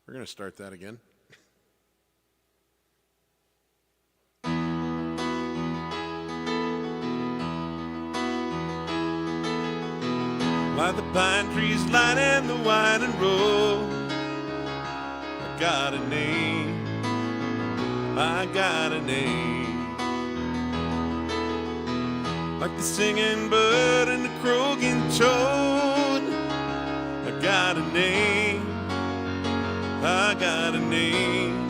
We're going to start that again. While the pine trees lining the winding road, I got a name, I got a name. Like the singing bird and the croaking toad, I got a name, I got a name.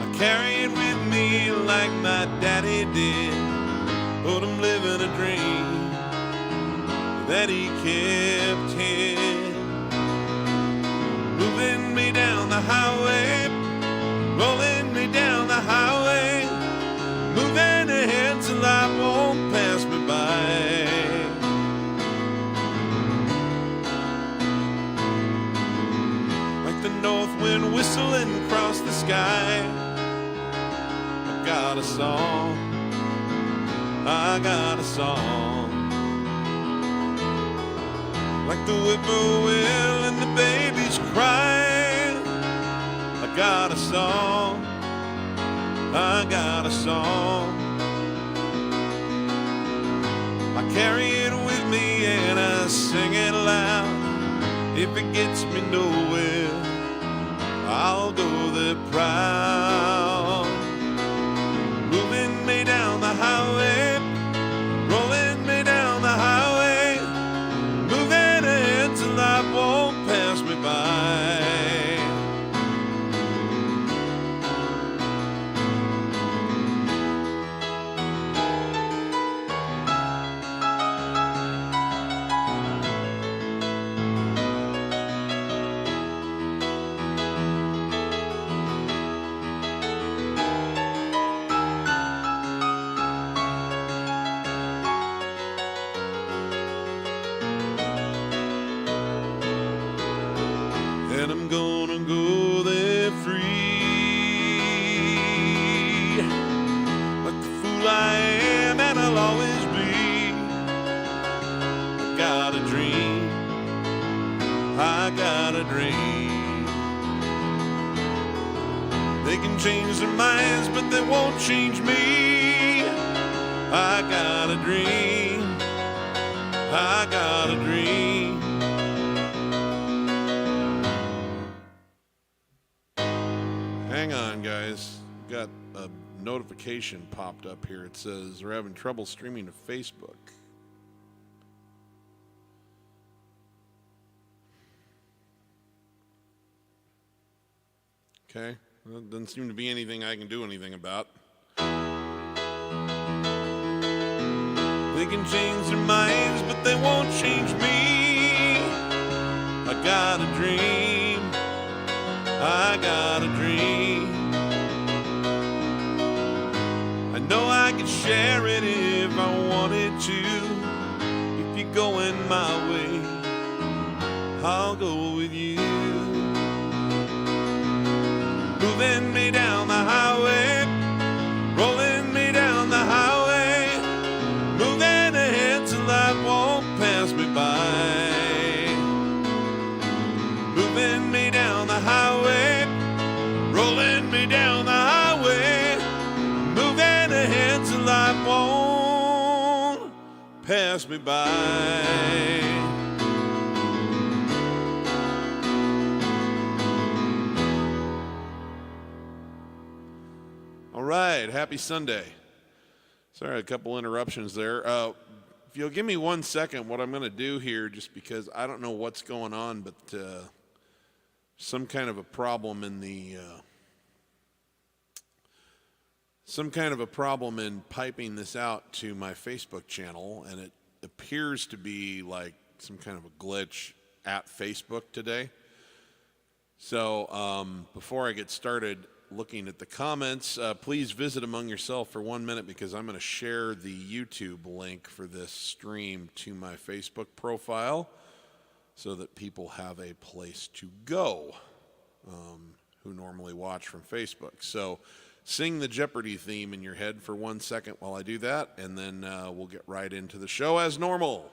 I carry it with me like my daddy did, but I'm living a dream that he kept hid. Moving me down the highway, rolling me down the highway, moving ahead till life won't pass me by. Like the north wind whistling across the sky, I got a song, I got a song. Like the whippoorwill and the babies crying, I got a song, I got a song. I carry it with me and I sing it loud. If it gets me nowhere, I'll go there proud. Moving me down the highway, rolling me down the highway, moving ahead till life won't pass me by. And I'm gonna go there free, like the fool I am and I'll always be. I got a dream, I got a dream. They can change their minds but they won't change me. I got a dream, I got a dream. Hang on, guys. Got a notification popped up here. It says we're having trouble streaming to Facebook. Okay. Well, doesn't seem to be anything I can do anything about. They can change their minds, but they won't change me. I got a dream, I got a dream. I know I could share it if I wanted to. If you're going my way, I'll go with you. Moving me down the highway, rolling me down the highway, moving ahead till life won't pass me by. Moving me down the highway, rolling me down the highway, moving ahead till life won't pass me by. All right, happy Sunday. Sorry, a couple interruptions there. If you'll give me 1 second, what I'm going to do here, just because I don't know what's going on, but some kind of a problem in piping this out to my Facebook channel, and it appears to be like some kind of a glitch at Facebook today. So before I get started looking at the comments, please visit among yourself for 1 minute, because I'm going to share the YouTube link for this stream to my Facebook profile so that people have a place to go who normally watch from Facebook. So sing the Jeopardy theme in your head for 1 second while I do that, and then we'll get right into the show as normal.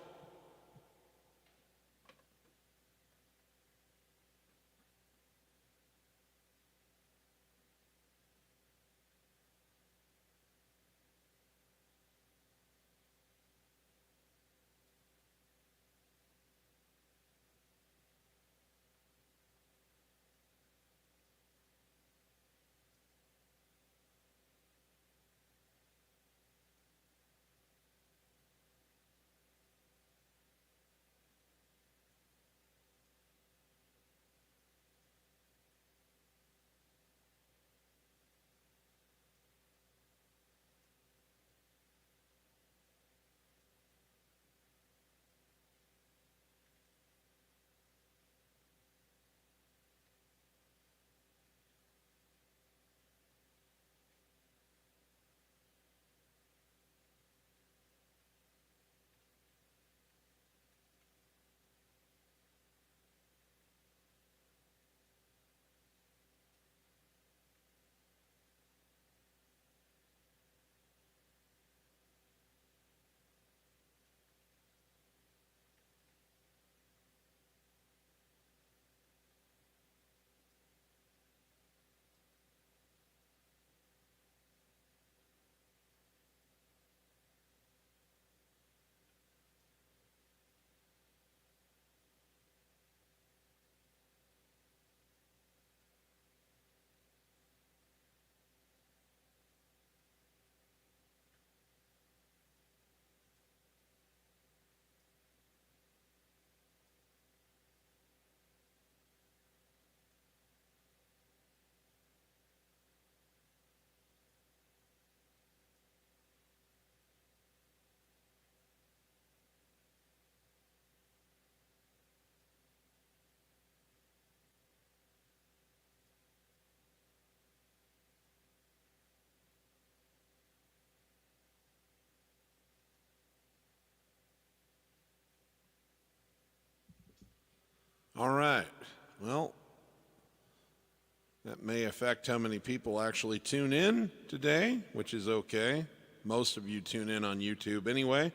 That may affect how many people actually tune in today, which is okay. Most of you tune in on YouTube anyway,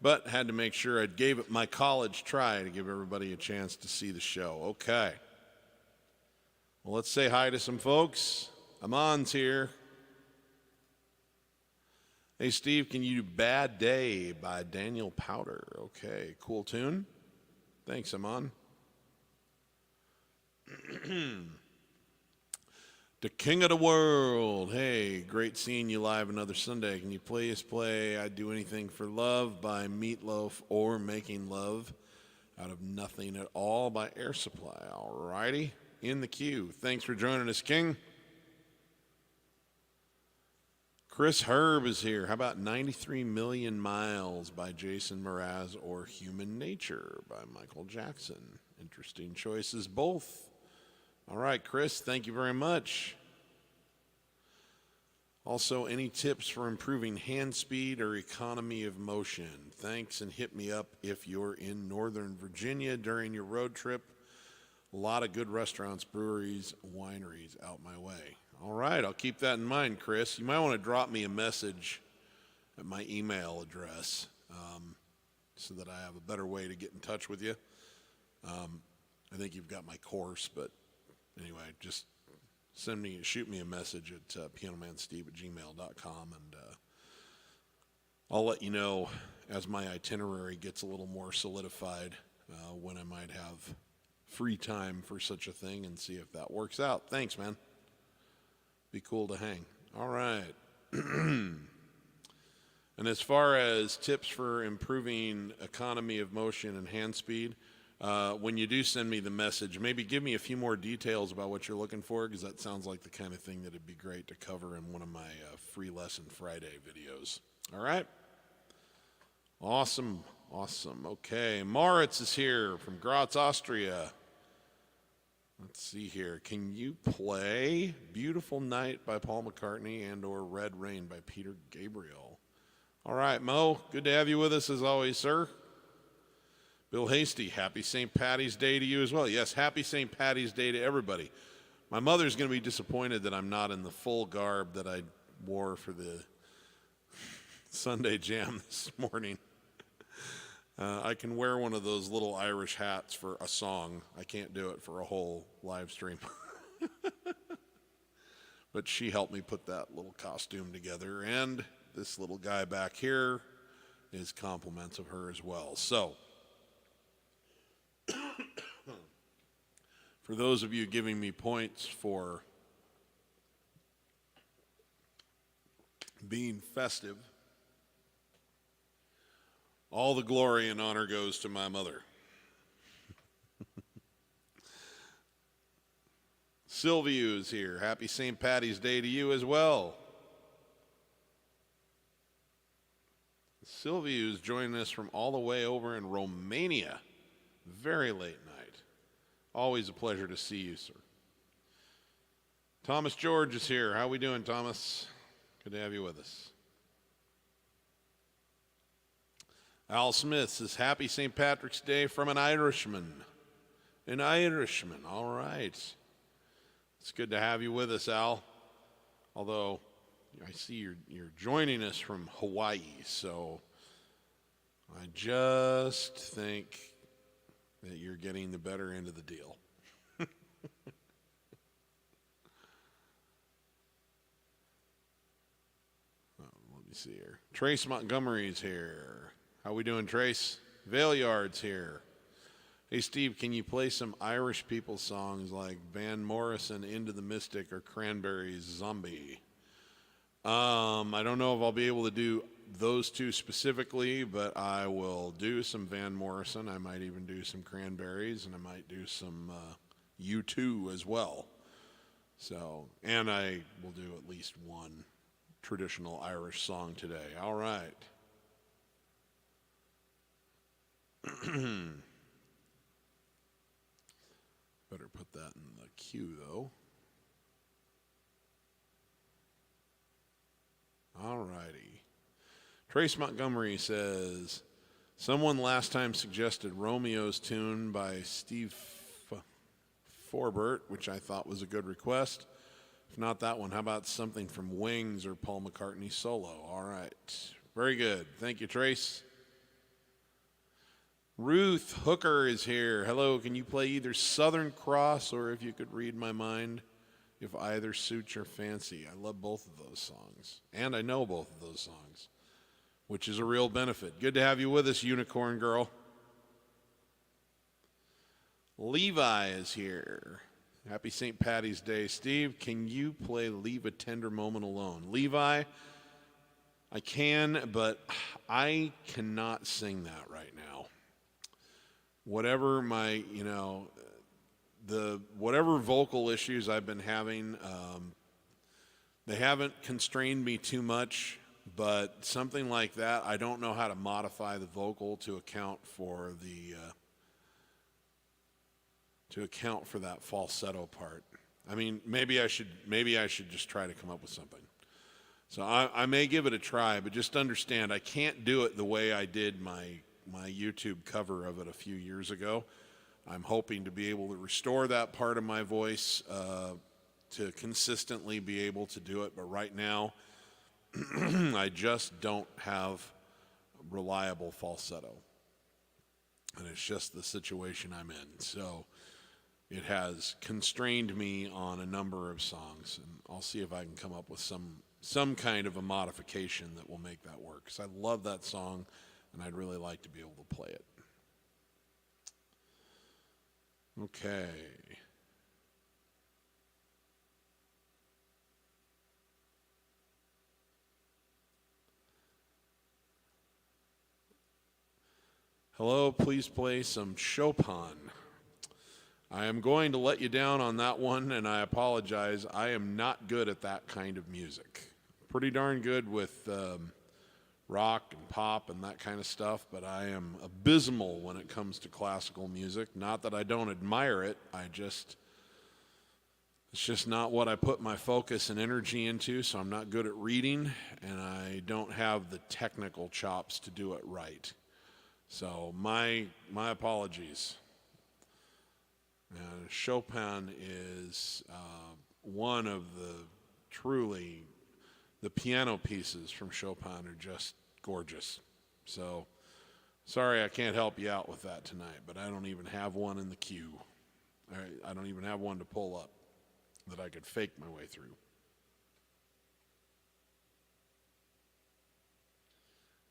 but had to make sure I gave it my college try to give everybody a chance to see the show. Okay. Well, let's say hi to some folks. Amon's here. Hey, Steve, can you do Bad Day by Daniel Powder? Okay, cool tune. Thanks, Amon. The King of the World. Hey, great seeing you live another Sunday. Can you please play I'd Do Anything for Love by Meatloaf or Making Love Out of Nothing at All by Air Supply? All righty, in the queue. Thanks for joining us, King. Chris Herb is here. How about 93 Million Miles by Jason Mraz or Human Nature by Michael Jackson? Interesting choices both. All right, Chris, thank you very much. Also, any tips for improving hand speed or economy of motion? Thanks, and hit me up if you're in Northern Virginia during your road trip. A lot of good restaurants, breweries, wineries out my way. All right, I'll keep that in mind, Chris. You might want to drop me a message at my email address so that I have a better way to get in touch with you. I think you've got my course, but anyway, just shoot me a message at pianomansteve@gmail.com, and I'll let you know as my itinerary gets a little more solidified when I might have free time for such a thing and see if that works out. Thanks, man. Be cool to hang. All right. And as far as tips for improving economy of motion and hand speed, when you do send me the message, maybe give me a few more details about what you're looking for, because that sounds like the kind of thing that it'd be great to cover in one of my free lesson Friday videos. All right? Awesome. Awesome. Okay. Moritz is here from Graz, Austria. Let's see here. Can you play Beautiful Night by Paul McCartney and or Red Rain by Peter Gabriel? All right, Mo, good to have you with us as always, sir. Bill Hasty, happy St. Patty's Day to you as well. Yes, happy St. Patty's Day to everybody. My mother's going to be disappointed that I'm not in the full garb that I wore for the Sunday jam this morning. I can wear one of those little Irish hats for a song. I can't do it for a whole live stream. But she helped me put that little costume together, and this little guy back here is compliments of her as well. So, for those of you giving me points for being festive, all the glory and honor goes to my mother. Sylvia is here. Happy St. Patty's Day to you as well. Sylvia is joining us from all the way over in Romania. Very late night. Always a pleasure to see you, sir. Thomas George is here. How we doing, Thomas? Good to have you with us. Al Smith says, happy St. Patrick's Day from an Irishman. An Irishman, all right. It's good to have you with us, Al. Although, I see you're joining us from Hawaii, so I just think that you're getting the better end of the deal. Let me see here. Trace Montgomery's here. How we doing, Trace? Valeyard's here. Hey, Steve, can you play some Irish people songs like Van Morrison, Into the Mystic, or Cranberries' Zombie? I don't know if I'll be able to do those two specifically, but I will do some Van Morrison. I might even do some Cranberries, and I might do some U2 as well. So, and I will do at least one traditional Irish song today. All right. Better put that in the queue, though. All righty. Trace Montgomery says, someone last time suggested Romeo's Tune by Steve Forbert, which I thought was a good request. If not that one, how about something from Wings or Paul McCartney solo? All right. Very good. Thank you, Trace. Ruth Hooker is here. Hello, can you play either Southern Cross or If You Could Read My Mind, if either suits your fancy? I love both of those songs, and I know both of those songs, which is a real benefit. Good to have you with us, Unicorn Girl. Levi is here. Happy St. Patty's Day. Steve, can you play Leave a Tender Moment Alone? Levi, I can, but I cannot sing that right now. Whatever my, whatever vocal issues I've been having, they haven't constrained me too much, but something like that, I don't know how to modify the vocal to account for that falsetto part. I mean, maybe I should just try to come up with something. So I may give it a try, but just understand I can't do it the way I did my YouTube cover of it a few years ago. I'm hoping to be able to restore that part of my voice to consistently be able to do it, but right now I just don't have reliable falsetto, and it's just the situation I'm in. So it has constrained me on a number of songs, and I'll see if I can come up with some kind of a modification that will make that work, because I love that song and I'd really like to be able to play it. Okay. Hello, please play some Chopin. I am going to let you down on that one, and I apologize. I am not good at that kind of music. Pretty darn good with rock and pop and that kind of stuff, but I am abysmal when it comes to classical music. Not that I don't admire it, it's just not what I put my focus and energy into, so I'm not good at reading, and I don't have the technical chops to do it right. So my apologies. Chopin is one of the piano pieces from Chopin are just gorgeous. So sorry I can't help you out with that tonight, but I don't even have one in the queue. I don't even have one to pull up that I could fake my way through.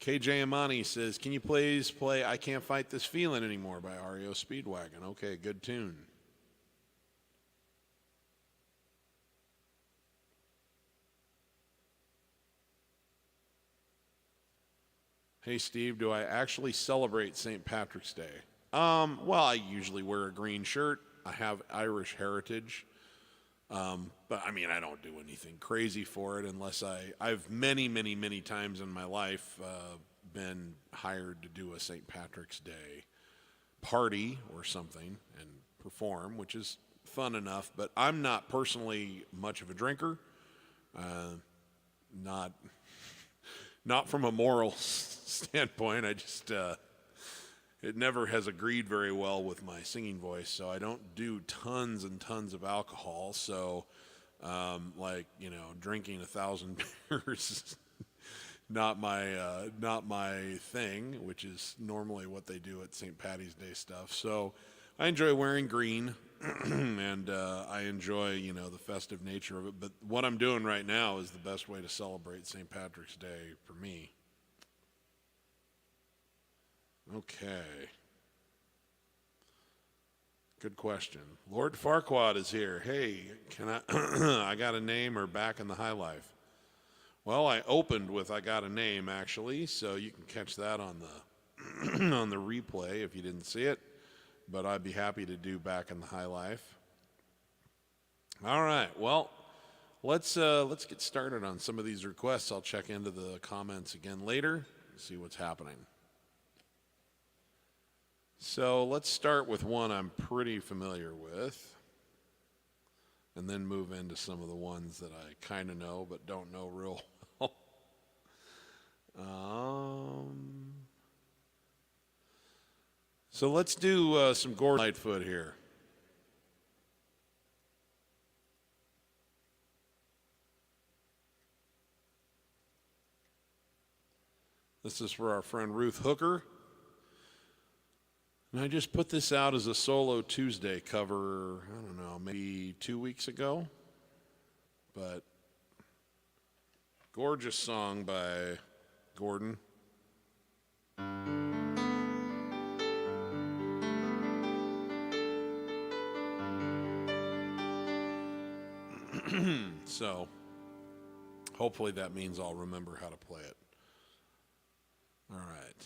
KJ Amani says, can you please play I Can't Fight This Feeling Anymore by REO Speedwagon? Okay, good tune. Hey, Steve, do I actually celebrate St. Patrick's Day? Well, I usually wear a green shirt. I have Irish heritage. But, I mean, I don't do anything crazy for it unless I've many times in my life been hired to do a St. Patrick's Day party or something and perform, which is fun enough. But I'm not personally much of a drinker. Not from a moral standpoint. I just, it never has agreed very well with my singing voice, so I don't do tons and tons of alcohol. So, drinking 1,000 beers is not my thing, which is normally what they do at St. Patty's Day stuff. So I enjoy wearing green, and I enjoy, the festive nature of it. But what I'm doing right now is the best way to celebrate St. Patrick's Day for me. Okay. Good question. Lord Farquaad is here. Hey, can I I got a name or back in the high life? Well, I opened with I got a name, actually, so you can catch that on the on the replay if you didn't see it. But I'd be happy to do back in the high life. All right, well, let's get started on some of these requests. I'll check into the comments again later, see what's happening. So let's start with one I'm pretty familiar with, and then move into some of the ones that I kind of know but don't know real well. So let's do some Gordon Lightfoot here. This is for our friend Ruth Hooker. And I just put this out as a solo Tuesday cover, I don't know, maybe 2 weeks ago. But gorgeous song by Gordon. So hopefully that means I'll remember how to play it. All right.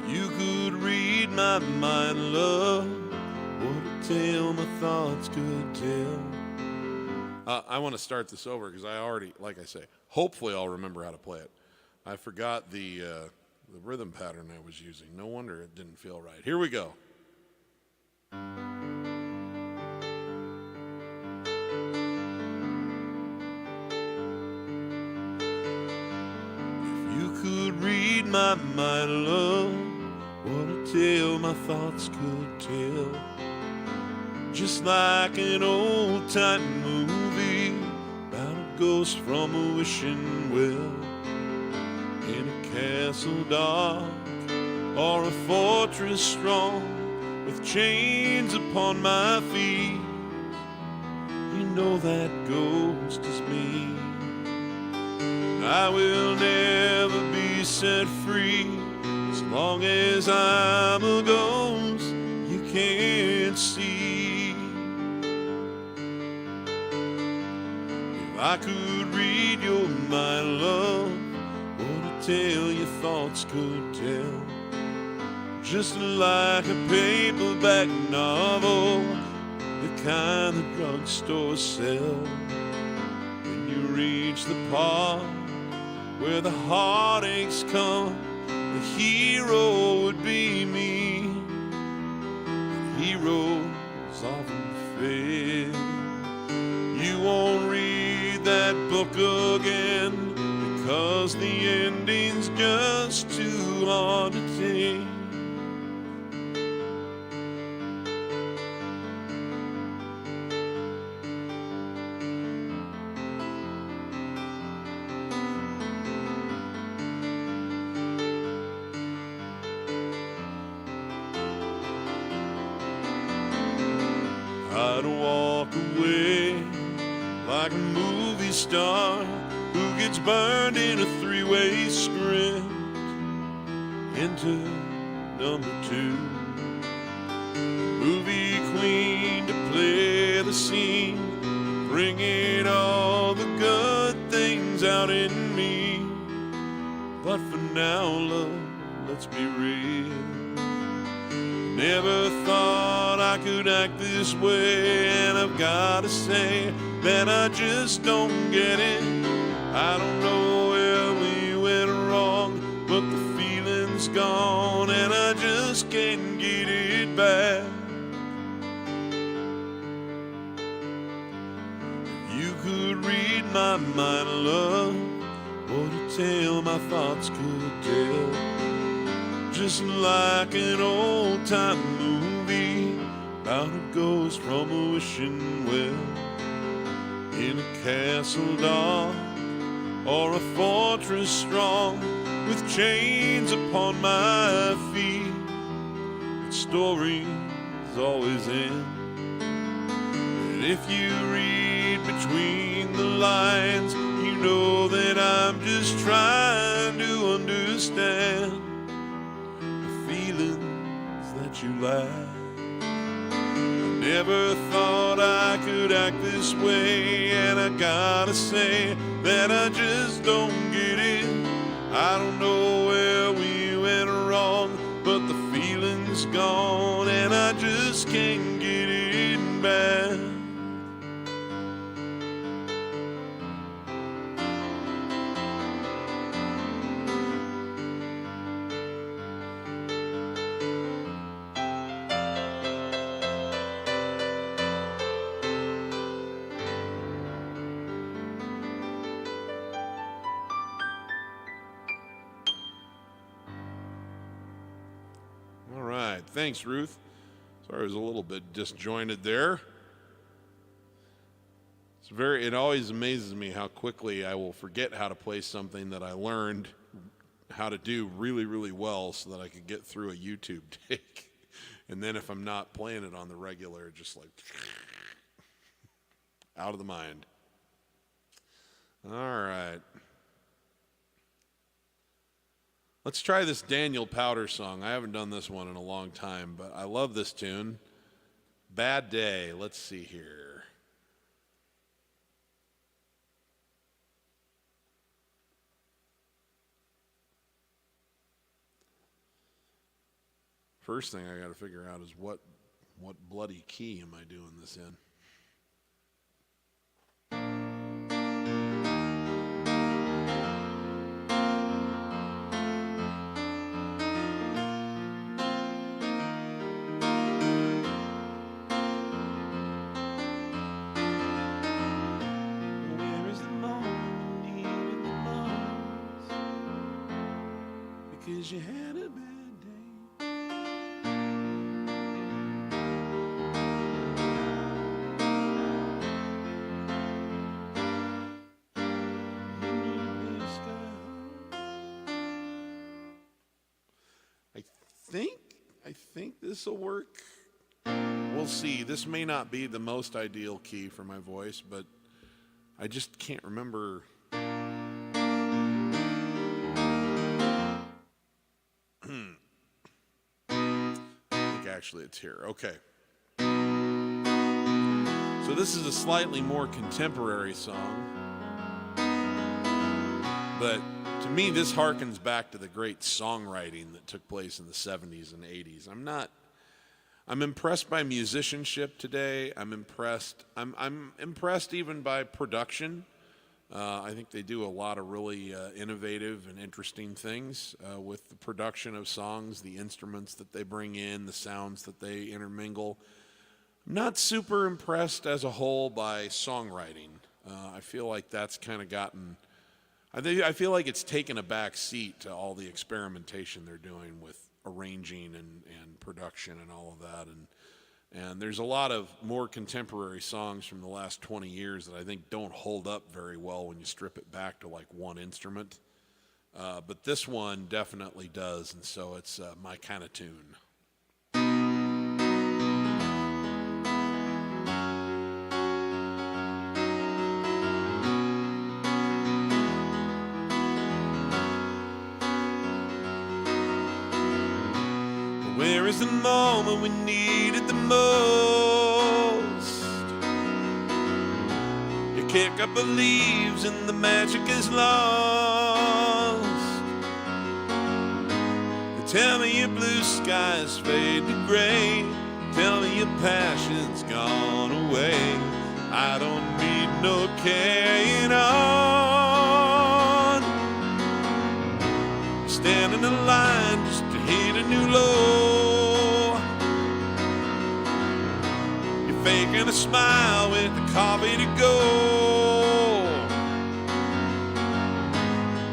If you could read my mind, love, what a tale my thoughts could tell. I want to start this over because I already, like I say, hopefully I'll remember how to play it. I forgot the rhythm pattern I was using. No wonder it didn't feel right. Here we go. If you could read my mind, love, what a tale my thoughts could tell. Just like an old-time movie about a ghost from a wishing well. In a castle dark or a fortress strong with chains upon my feet, you know that ghost is me. I will never be set free as long as I'm a ghost you can't see. If I could read your mind, love, what a tale your thoughts could tell. Just like a paperback novel, the kind the drugstores sell. When you reach the part where the heartaches come, the hero would be me. And heroes often fail. You won't read that book again, because the ending's just too hard to take. I'd walk away like a movie star who gets burned in a three-way script. Enter number 2, movie queen to play the scene, bringing all the good things out in me. But for now, love, let's be real. Never thought I could act this way, and I've gotta say that I just don't get it. I don't know where we went wrong, but the feeling's gone and I just can't get it back. If you could read my mind, love, what a tale my thoughts could tell. Just like an old-time movie about a ghost from a wishing well. In a castle dark or a fortress strong with chains upon my feet, but stories always end. And if you read between the lines, you know that I'm just trying to understand the feelings that you lack. Never thought I could act this way, and I gotta say that I just don't get it. I don't know where we went wrong, but the feeling's gone and I just can't get it back. Thanks, Ruth. Sorry, I was a little bit disjointed there. It always amazes me how quickly I will forget how to play something that I learned how to do really, really well so that I could get through a YouTube take. And then if I'm not playing it on the regular, just like out of the mind. All right. Let's try this Daniel Powter song. I haven't done this one in a long time, but I love this tune. Bad Day. Let's see here. First thing I got to figure out is what bloody key am I doing this in? Where is the moment you needed the most? Because you had a bad day. I think this will work. We'll see. This may not be the most ideal key for my voice, but I just can't remember. I think actually it's here. Okay. So this is a slightly more contemporary song, but to me, this harkens back to the great songwriting that took place in the 70s and 80s. I'm impressed by musicianship today. I'm impressed even by production. I think they do a lot of really innovative and interesting things with the production of songs, the instruments that they bring in, the sounds that they intermingle. I'm not super impressed as a whole by songwriting. I feel like that's kind of gotten... I feel like it's taken a back seat to all the experimentation they're doing with arranging and production and all of that. And there's a lot of more contemporary songs from the last 20 years that I think don't hold up very well when you strip it back to like one instrument. But this one definitely does, and so it's my kind of tune. Where is the moment we needed the most? You kick up the leaves and the magic is lost. You tell me your blue skies fade to gray. Tell me your passion's gone away. I don't need no carrying on. Stand in the line just to hit a new low. Faking a smile with the coffee to go.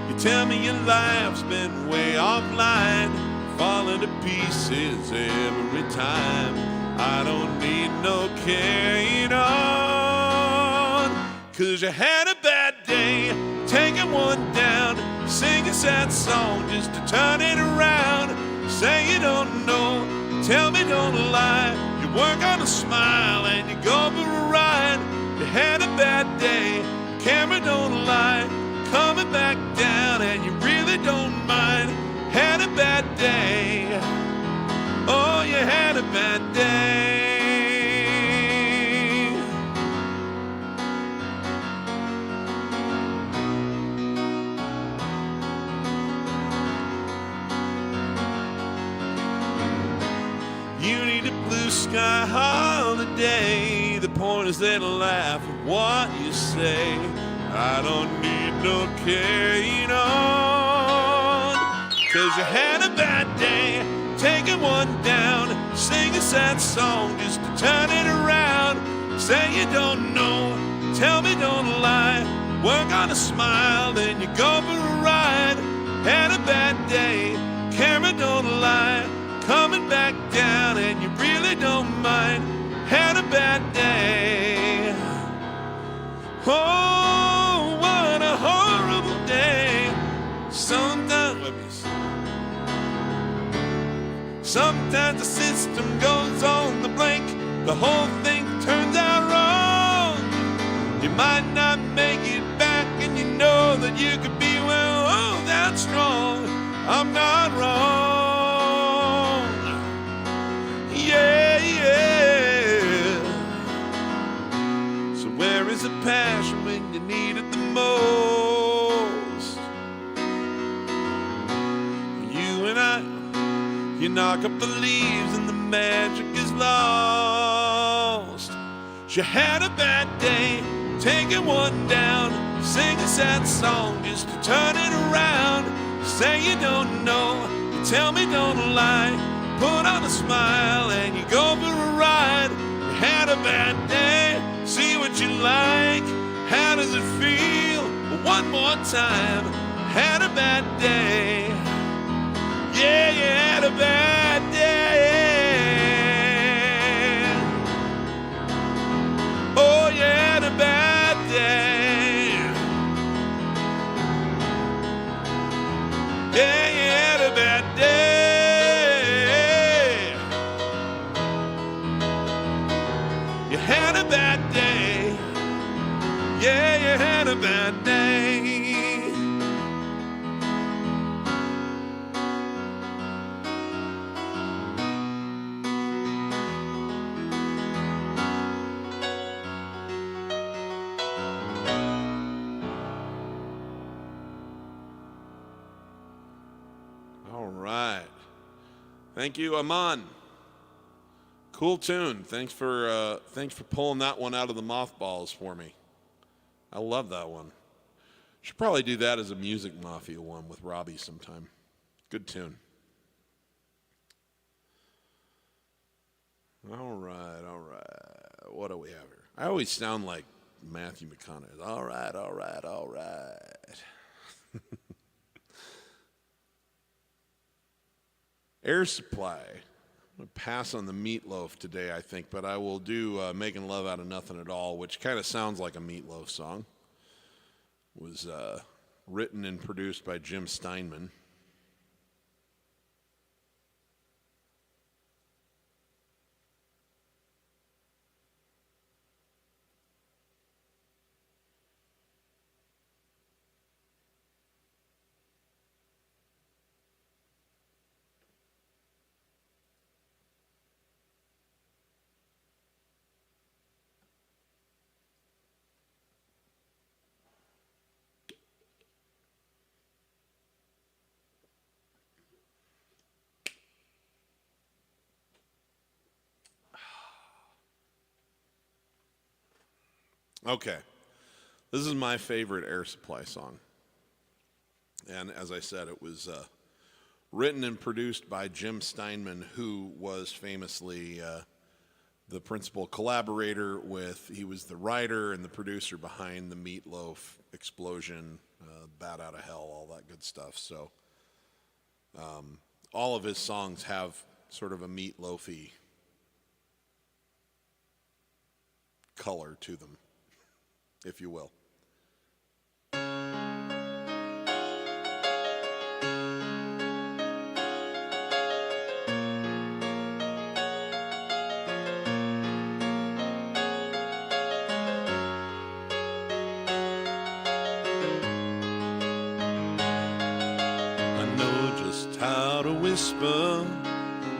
You tell me your life's been way offline, falling to pieces every time. I don't need no carrying on. 'Cause you had a bad day, taking one down, sing a sad song just to turn it around. Say you don't know, tell me don't lie. Work on a smile and you go for a ride. You had a bad day, camera don't lie. Coming back down and you really don't mind. Had a bad day, oh you had a bad day. You need a blue sky holiday. The point is they laugh at what you say. I don't need no carrying on. 'Cause you had a bad day, taking one down. Sing a sad song just to turn it around. Say you don't know, tell me don't lie. Work on a smile, then you go for a ride. Had a bad day, camera don't lie. Coming back down and you really don't Sometimes the system goes on the blink, the whole thing turns out wrong. You might not make it back, and you know that you could be, well, oh, that strong. I'm not wrong. Yeah, yeah. So where is the passion when you need it the most? You and I, you knock up the leaves and the magic is lost. She had a bad day, taking one down, sing a sad song just to turn it around. Say you don't know, you tell me don't lie, put on a smile and you go for a ride. You had a bad day, see what you like, how does it feel? One more time, had a bad day. Yeah, you had a bad day. Oh, you had a bad day. Yeah, you had a bad day. You had a bad day. Yeah, you had a bad day. All right. Thank you, Aman. Cool tune. Thanks for pulling that one out of the mothballs for me. I love that one. Should probably do that as a Music Mafia one with Robbie sometime. Good tune. All right, all right. What do we have here? I always sound like Matthew McConaughey. All right, all right, all right. Air Supply. I'm going to pass on the Meatloaf today, I think, but I will do Making Love Out of Nothing at All, which kind of sounds like a Meatloaf song. It was written and produced by Jim Steinman. Okay, this is my favorite Air Supply song. And as I said, it was written and produced by Jim Steinman, who was famously the principal collaborator with, he was the writer and the producer behind the Meatloaf Explosion, Bat Out of Hell, all that good stuff. So all of his songs have sort of a meatloafy color to them, if you will. How to whisper,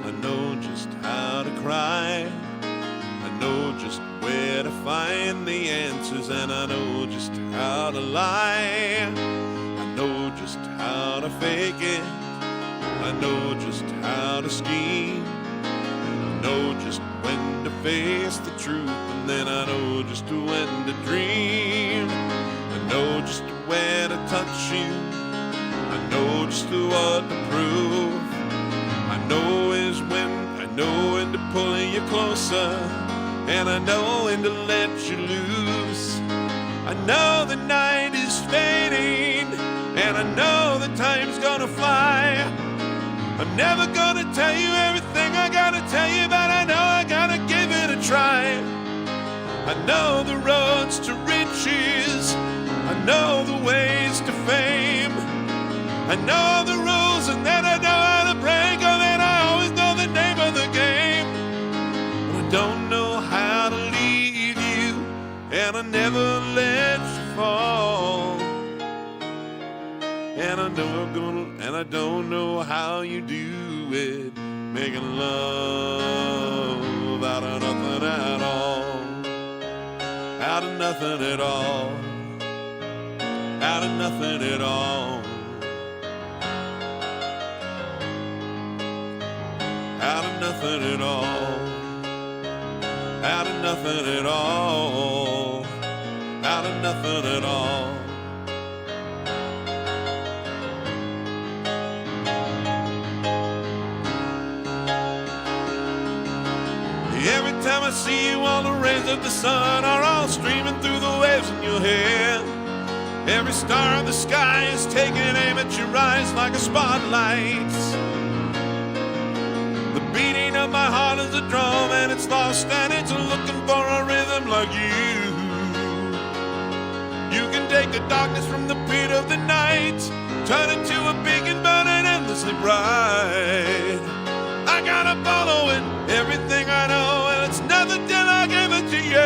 I know just how to cry, I know just where to find the answers, and I know just how to lie, I know just how to fake it, I know just how to scheme, I know just when to face the truth, and then I know just when to dream, I know just where to touch you, I know just what to prove. I know when to pull you closer, and I know when to let you loose. I know the night is fading, and I know the time's gonna fly. I'm never gonna tell you everything I gotta tell you, but I know I gotta give it a try. I know the roads to riches, I know the ways to fame, I know the rules and then I know how to break them, and I always know that And I know I'm gonna, and I don't know how you do it, making love out of nothing at all, out of nothing at all, out of nothing at all, out of nothing at all, out of nothing at all, out of nothing at all. Every time I see you, all the rays of the sun are all streaming through the waves in your hair. Every star in the sky is taking aim at your eyes like a spotlight. The beating of my heart is a drum and it's lost and it's looking for a rhythm like you. You can take the darkness from the pit of the night, turn it to a beacon burning endlessly bright. I gotta follow it, everything I know, and it's nothing till I give it to you.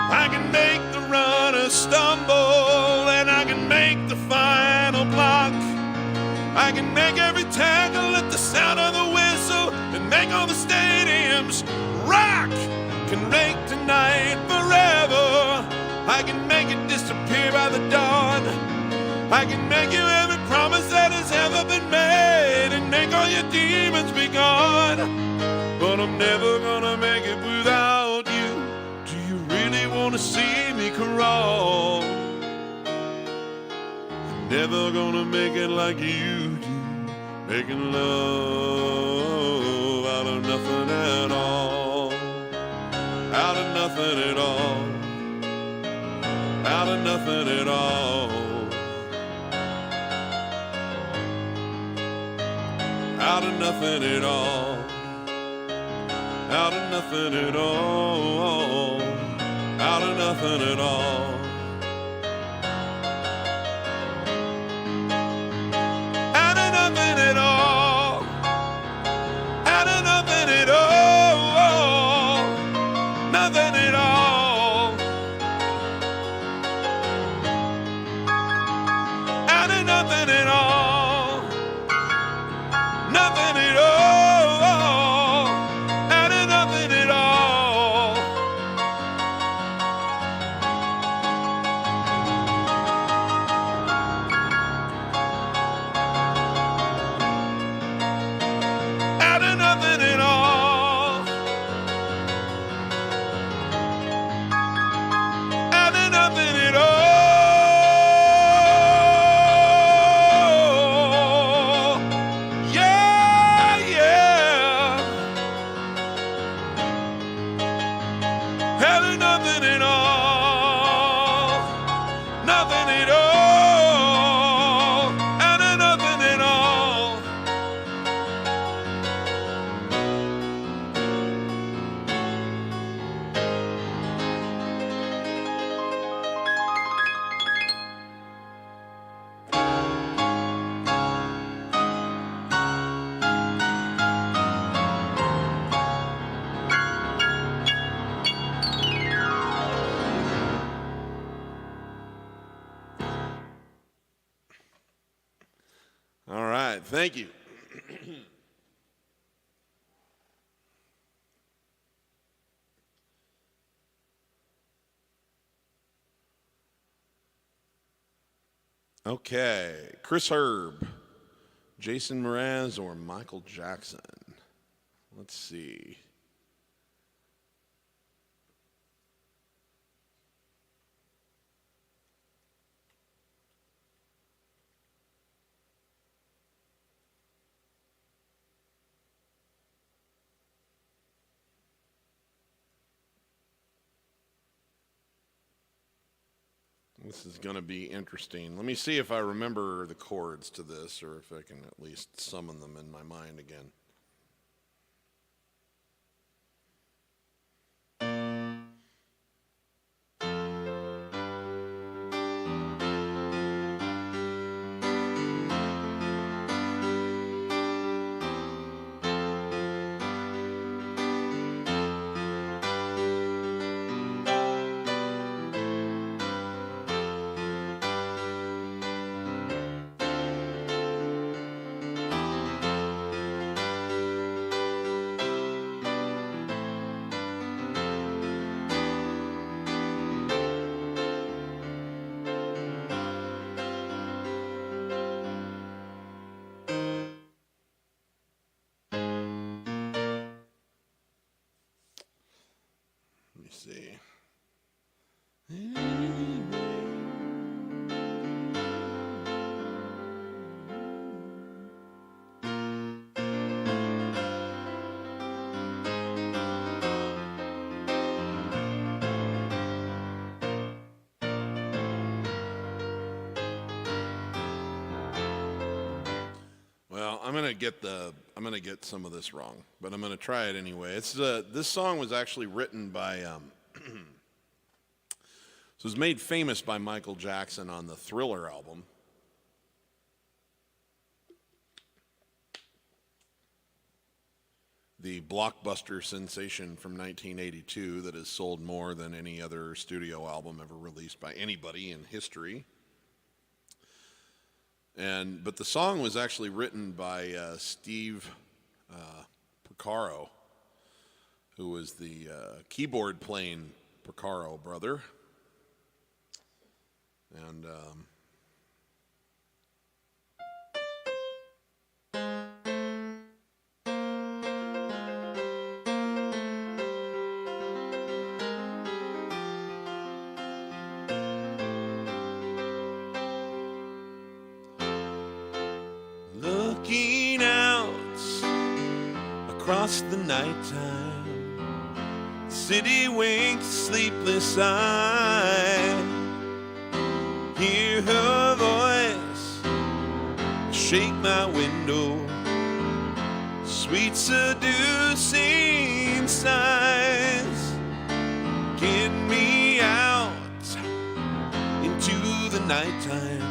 I can make the runner stumble, and I can make the final block. I can make every tackle at the sound of the whistle and make all the stadiums rock. Can make tonight forever. I can make it disappear by the dawn. I can make you every promise that has ever been made and make all your demons be gone. But I'm never gonna make it without you. Do you really wanna see me crawl? Never gonna make it like you do, making love out of nothing at all, out of nothing at all, out of nothing at all, out of nothing at all, out of nothing at all, out of nothing at all. Thank you. Okay, Chris Herb, Jason Mraz, or Michael Jackson? Let's see. This is going to be interesting. Let me see if I remember the chords to this, or if I can at least summon them in my mind again. Let me see. Well, I'm gonna get some of this wrong, but I'm gonna try it anyway. This song was actually written by so it was made famous by Michael Jackson on the Thriller album. The blockbuster sensation from 1982 that has sold more than any other studio album ever released by anybody in history. But the song was actually written by Steve Porcaro, who was the keyboard playing Porcaro brother. And looking out across the nighttime, city winks sleepless eye. Hear her voice shake my window, sweet seducing sighs. Get me out into the nighttime,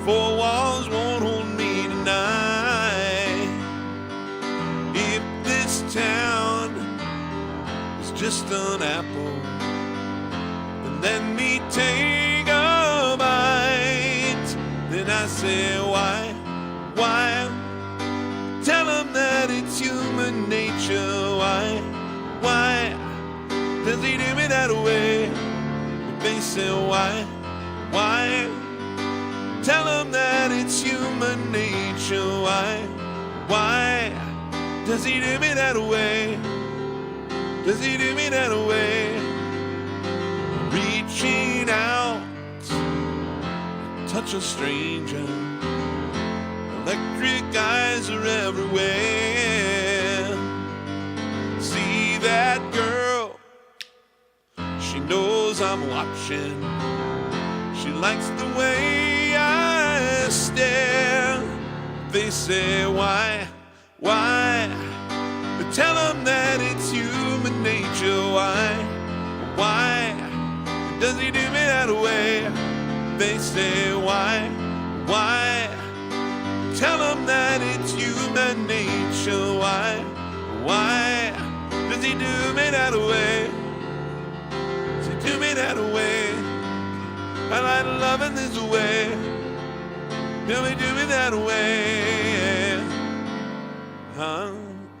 four walls won't hold me tonight. If this town is just an apple, then let me take a bite. Then I say, why? Tell them that it's human nature. Why does he do me that way? If they say, why? Tell them that it's human nature. Why does he do me that way? Does he do me that way? Reaching out, touch a stranger. Electric eyes are everywhere. See that girl? She knows I'm watching. She likes the way I stare. They say, why? Tell them that it's human nature. Why does he do me that way? They say, why? Tell them that it's human nature. Why does he do me that way? Does he do me that way? I like loving this way. Do he do me that way?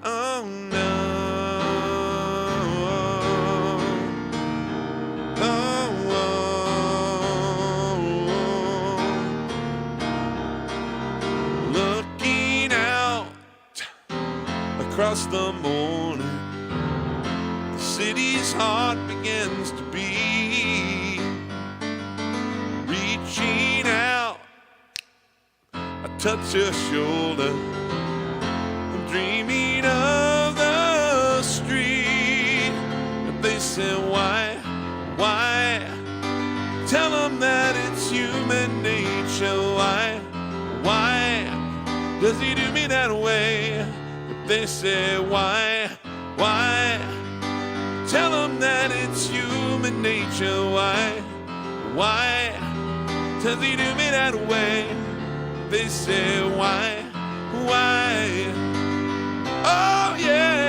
Oh no. Looking out across the morning, the city's heart begins to beat. Reaching out, I touch her shoulder. I'm dreaming of the street. If they say, why? Tell them that it's human nature. Why does he do me that way? If they say, why? Tell them that it's human nature. Why does he do me that way? They say, why? Oh yeah,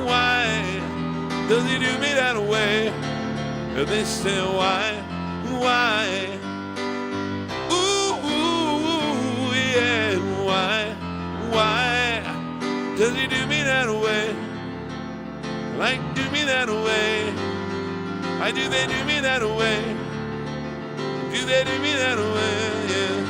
why does he do me that way? They say, why? Ooh, yeah, why does he do me that way? Like, do me that way? Why do they do me that way? Do they do me that way? Yeah.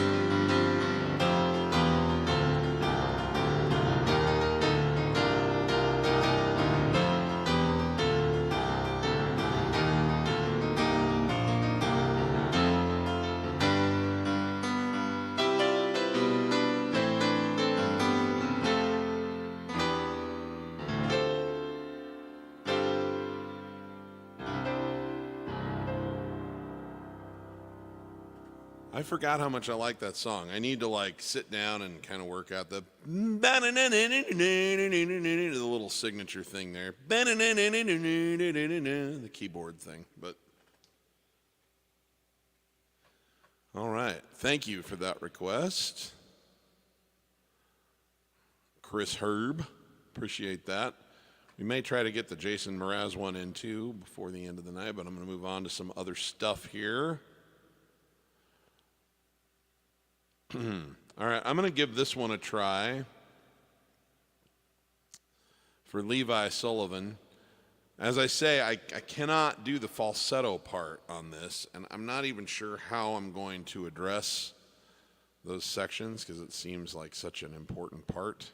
I forgot how much I like that song. I need to like sit down and kind of work out the little signature thing there. The keyboard thing. But all right. Thank you for that request. Chris Herb. Appreciate that. We may try to get the Jason Mraz one in too before the end of the night, but I'm going to move on to some other stuff here. All right, I'm going to give this one a try for Levi Sullivan. As I say, I cannot do the falsetto part on this, and I'm not even sure how I'm going to address those sections because it seems like such an important part.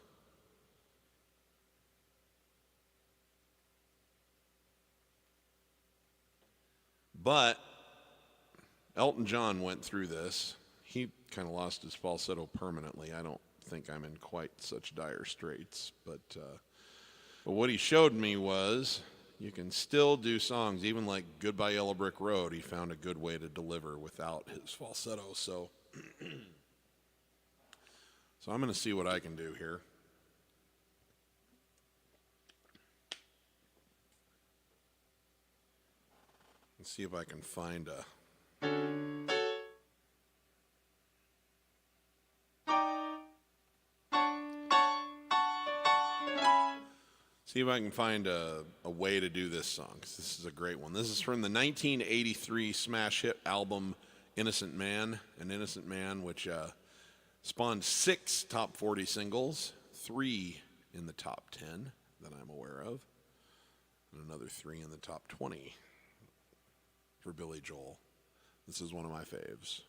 But Elton John went through this. He kind of lost his falsetto permanently. I don't think I'm in quite such dire straits. But what he showed me was you can still do songs, even like Goodbye Yellow Brick Road. He found a good way to deliver without his falsetto. So, so I'm going to see what I can do here. Let's see if I can find a... See if I can find a way to do this song, because this is a great one. This is from the 1983 smash hit album Innocent Man, An Innocent Man, which spawned 6 top 40 singles, 3 in the top 10 that I'm aware of, and another 3 in the top 20 for Billy Joel. This is one of my faves.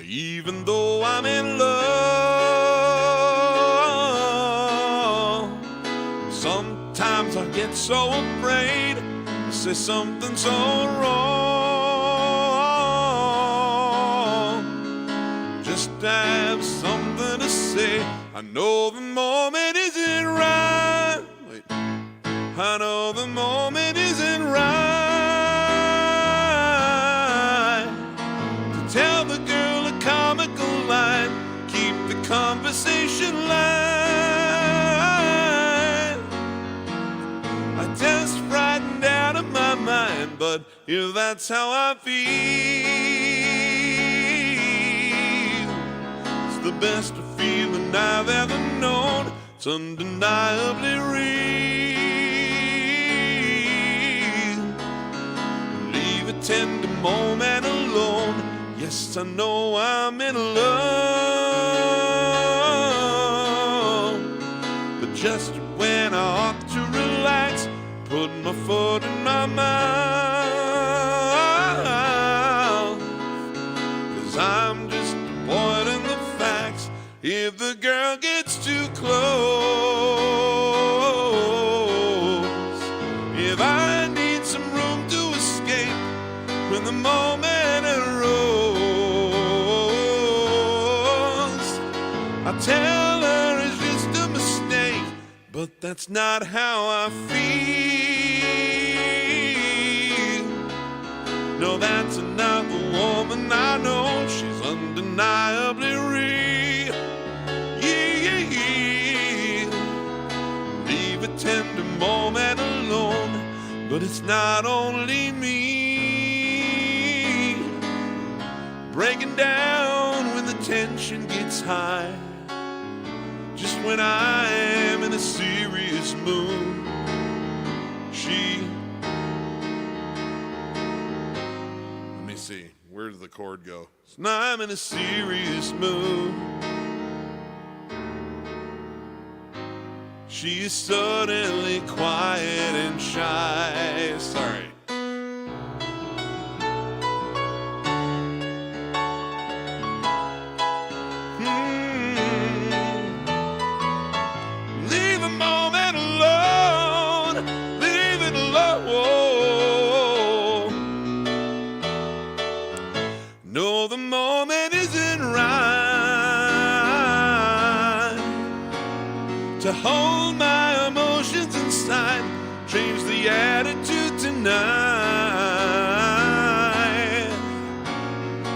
Even though I'm in love, sometimes I get so afraid to say something so wrong, just to have something to say. I know the moment isn't right. Wait. I know the moment isn't right to tell the girl a comical line, keep the conversation light. I just frightened out of my mind, but if that's how I feel, it's the best feeling I've ever known. It's undeniably real. Leave a tender moment alone. Yes, I know I'm in love, but just when I ought to relax, put my foot in my mouth, 'cause I'm just avoiding the facts. If the girl gets too close, if I need some room to escape when the moment arose, I tell her it's just a mistake, but that's not how I feel. No, that's another woman I know. She's undeniably real. Yeah. Leave a tender moment alone, but it's not only me breaking down when the tension gets high. Just when I am in a serious mood, let me see, where does the chord go? So now I'm in a serious mood. She is suddenly quiet and shy. Sorry. Leave a moment alone. Leave it alone. No change the attitude tonight.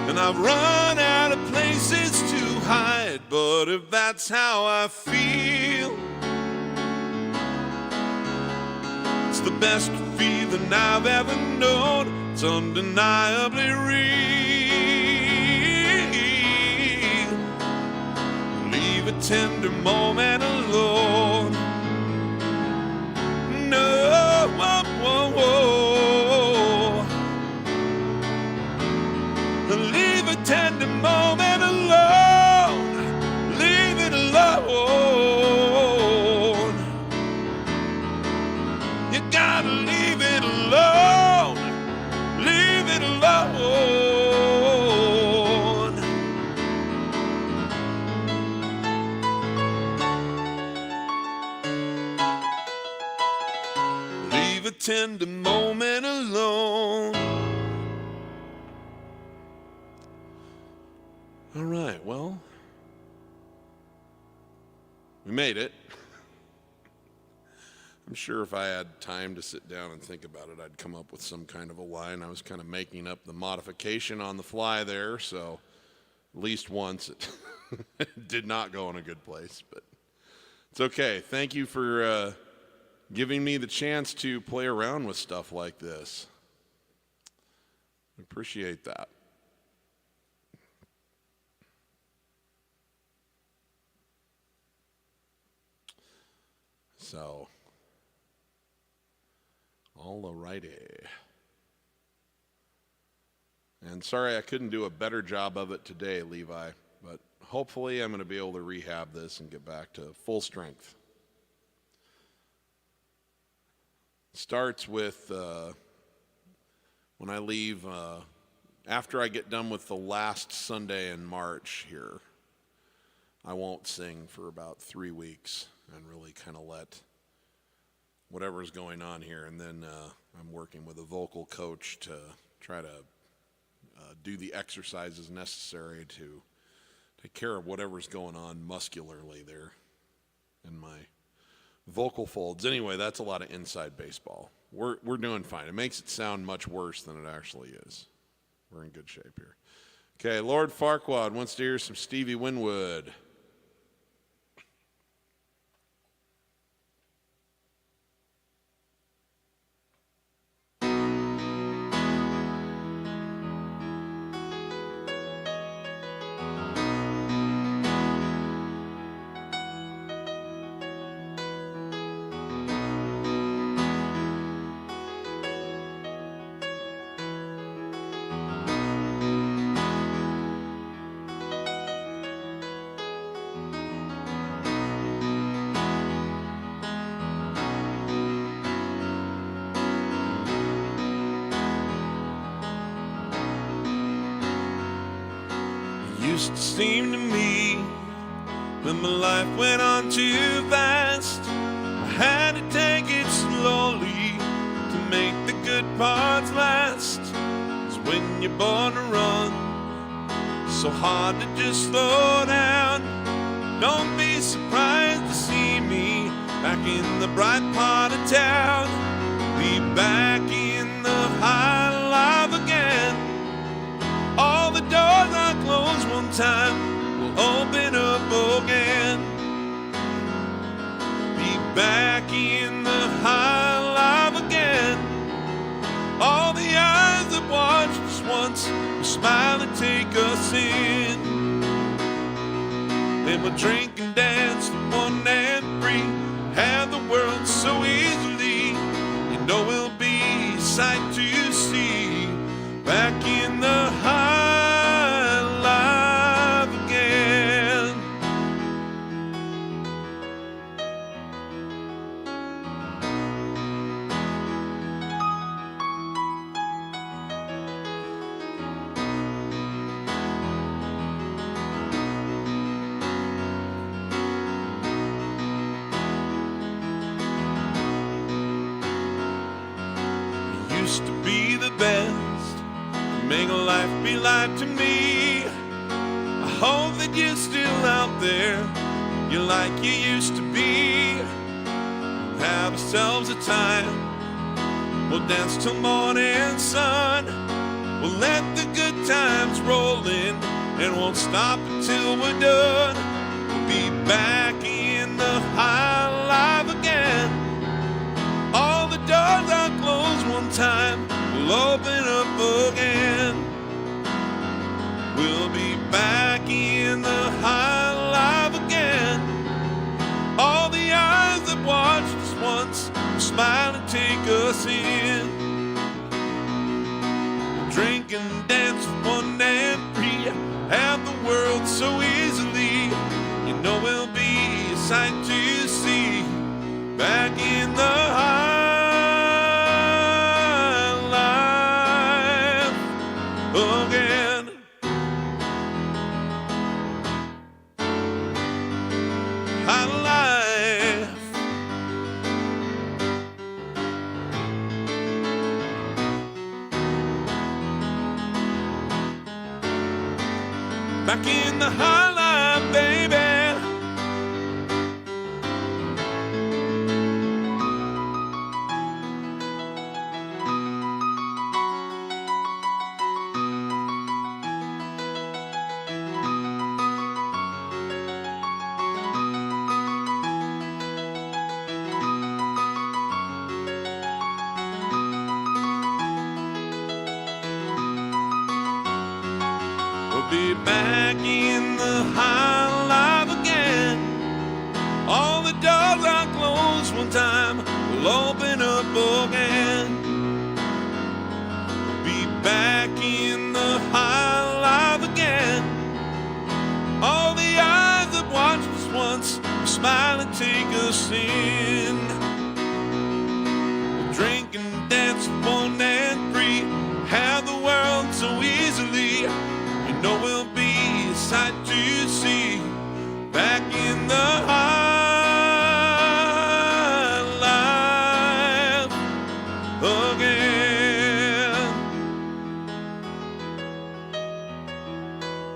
And I've run out of places to hide, but if that's how I feel, it's the best feeling I've ever known. It's undeniably real. Leave a tender moment alone. No, whoa, whoa, whoa. Leave a tender moment alone. Leave it alone. You gotta leave it alone. Leave it alone. Leave a tender moment alone. All right, well, we made it. I'm sure if I had time to sit down and think about it, I'd come up with some kind of a line. I was kind of making up the modification on the fly there, so at least once it did not go in a good place, but it's okay. Thank you for giving me the chance to play around with stuff like this. I appreciate that. So, alrighty. And sorry I couldn't do a better job of it today, Levi, but hopefully I'm going to be able to rehab this and get back to full strength. Starts with when I leave, after I get done with the last Sunday in March here, I won't sing for about 3 weeks and really kind of let whatever's going on here. And then I'm working with a vocal coach to try to do the exercises necessary to take care of whatever's going on muscularly there in my vocal folds. Anyway, that's a lot of inside baseball. We're doing fine. It makes it sound much worse than it actually is. We're in good shape here. Okay, Lord Farquaad wants to hear some Stevie Winwood. Used to seem to me when my life went on too fast, I had to take it slowly to make the good parts last. 'Cause when you're born to run, it's so hard to just slow down. Don't be surprised to see me back in the bright part of town. Be back in the high life again. All the doors I closed one time will open up again. Be back in the high life again. All the eyes that watched us once will smile and take us in. Then we'll drink and dance to one and free. Have the world so easily. You know we'll be a sight to see. Back in the high life again. You used to be the best. Make life be life to me. I hope that you're still out there. You're like you used to be. have ourselves a time. We'll dance till morning sun. We'll let the good times roll in and won't stop until we're done. We'll be back in the high life again. All the doors are closed one time, we'll open up again. We'll be back in the high life again. All the eyes that watched us once will smile and take us in. We'll drink and dance with one and free, have the world so easily. You know we'll be a sight to see. Back in the high life again. High life. Back in the high life, baby. We'll be back in the high life again. All the doors are closed one time, we'll open up again. We'll be back in the high life again. All the eyes that watched us once will smile and take us in. We'll drink and dance, born and free, have the world so easily. You know we'll be a sight to see. Back in the high life again.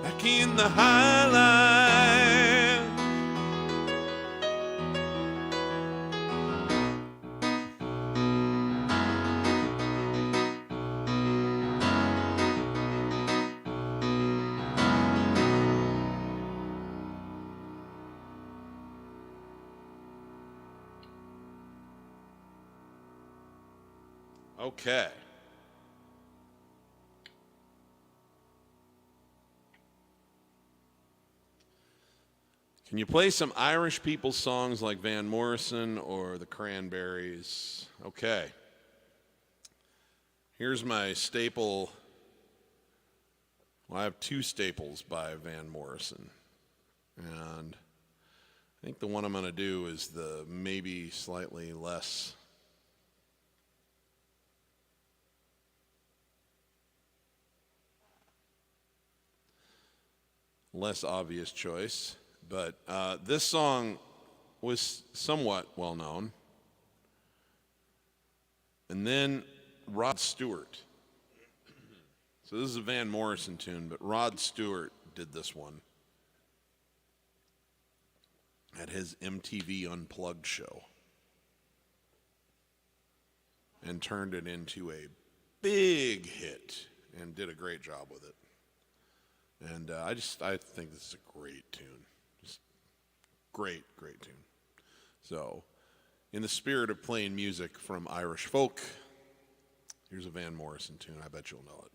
Back in the high life. Okay. Can you play some Irish people songs like Van Morrison or the Cranberries? Okay. Here's my staple. Well, I have two staples by Van Morrison. And I think the one I'm going to do is the maybe slightly less obvious choice, but this song was somewhat well known. And then Rod Stewart. So this is a Van Morrison tune, but Rod Stewart did this one at his MTV Unplugged show and turned it into a big hit and did a great job with it. And I think this is a great tune. Just great tune. So, in the spirit of playing music from Irish folk, here's a Van Morrison tune. I bet you'll know it.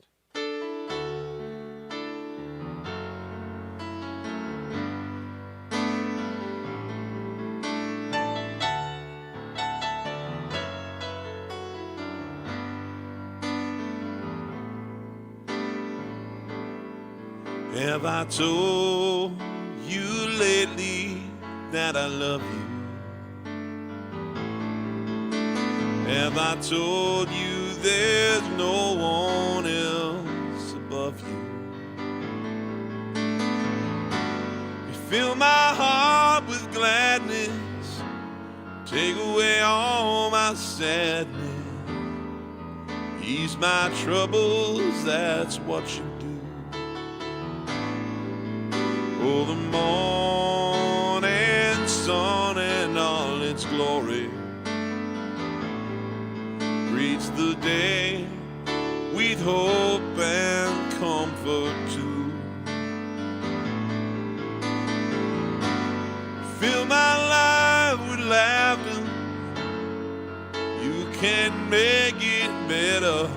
Have I told you lately that I love you? Have I told you there's no one else above you? You fill my heart with gladness, take away all my sadness, ease my troubles, that's what you do. Oh, the morning sun and all its glory reach the day with hope and comfort too. Fill my life with laughter, you can make it better.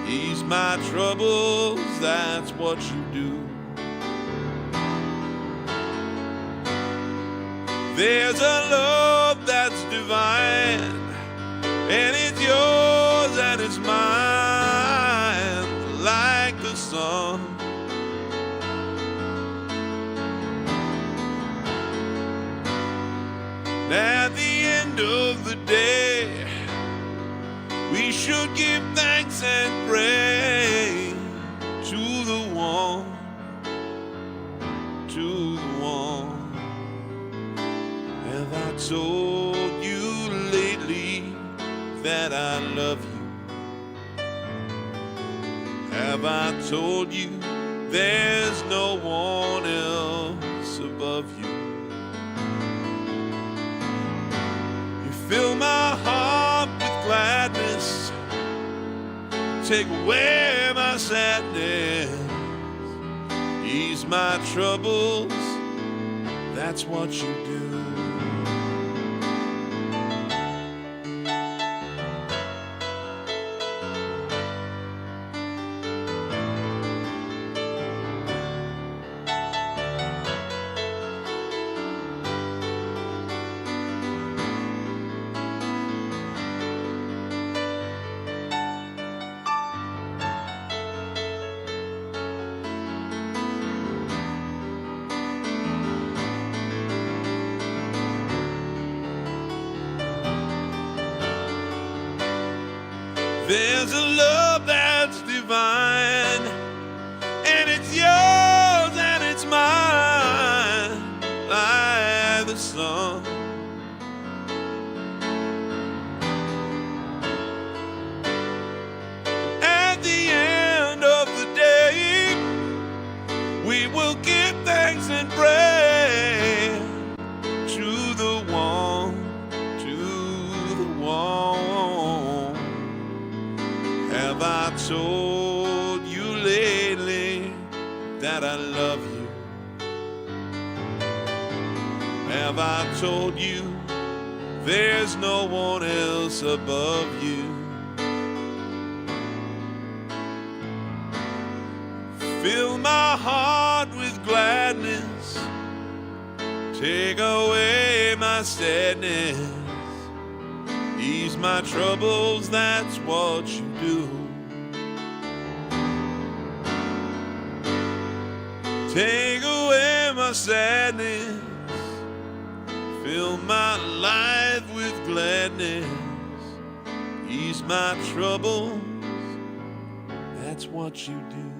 Ease my troubles, that's what you do. There's a love that's divine, and it's yours and it's mine, like the sun. At the end of the day, we should give thanks and pray to the one, to the one. Have I told you lately that I love you? Have I told you there's no one else above you? You fill my heart with gladness, take away my sadness, ease my troubles, that's what you do. There's a love that's divine, and it's yours and it's mine, like the sun. At the end of the day, we will give thanks and pray to the one, to the one. Have I told you lately that I love you? Have I told you there's no one else above you? Fill my heart with gladness, take away my sadness, ease my troubles, that's what you do. Take away my sadness, fill my life with gladness, ease my troubles, that's what you do.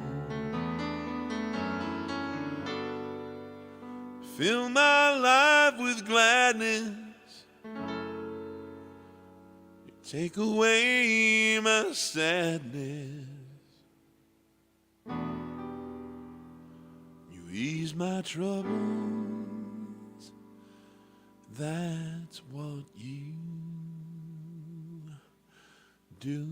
Fill my life with gladness, take away my sadness, you ease my troubles, that's what you do.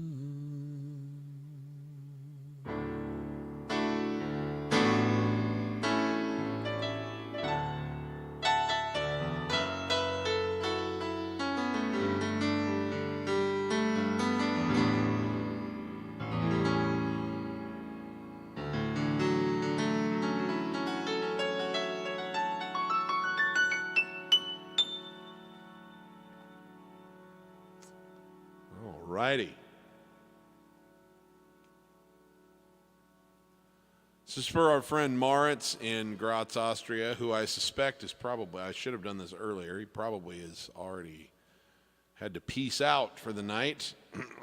Righty. This is for our friend Moritz in Graz, Austria, who I suspect is probably, I should have done this earlier, he probably has already had to peace out for the night,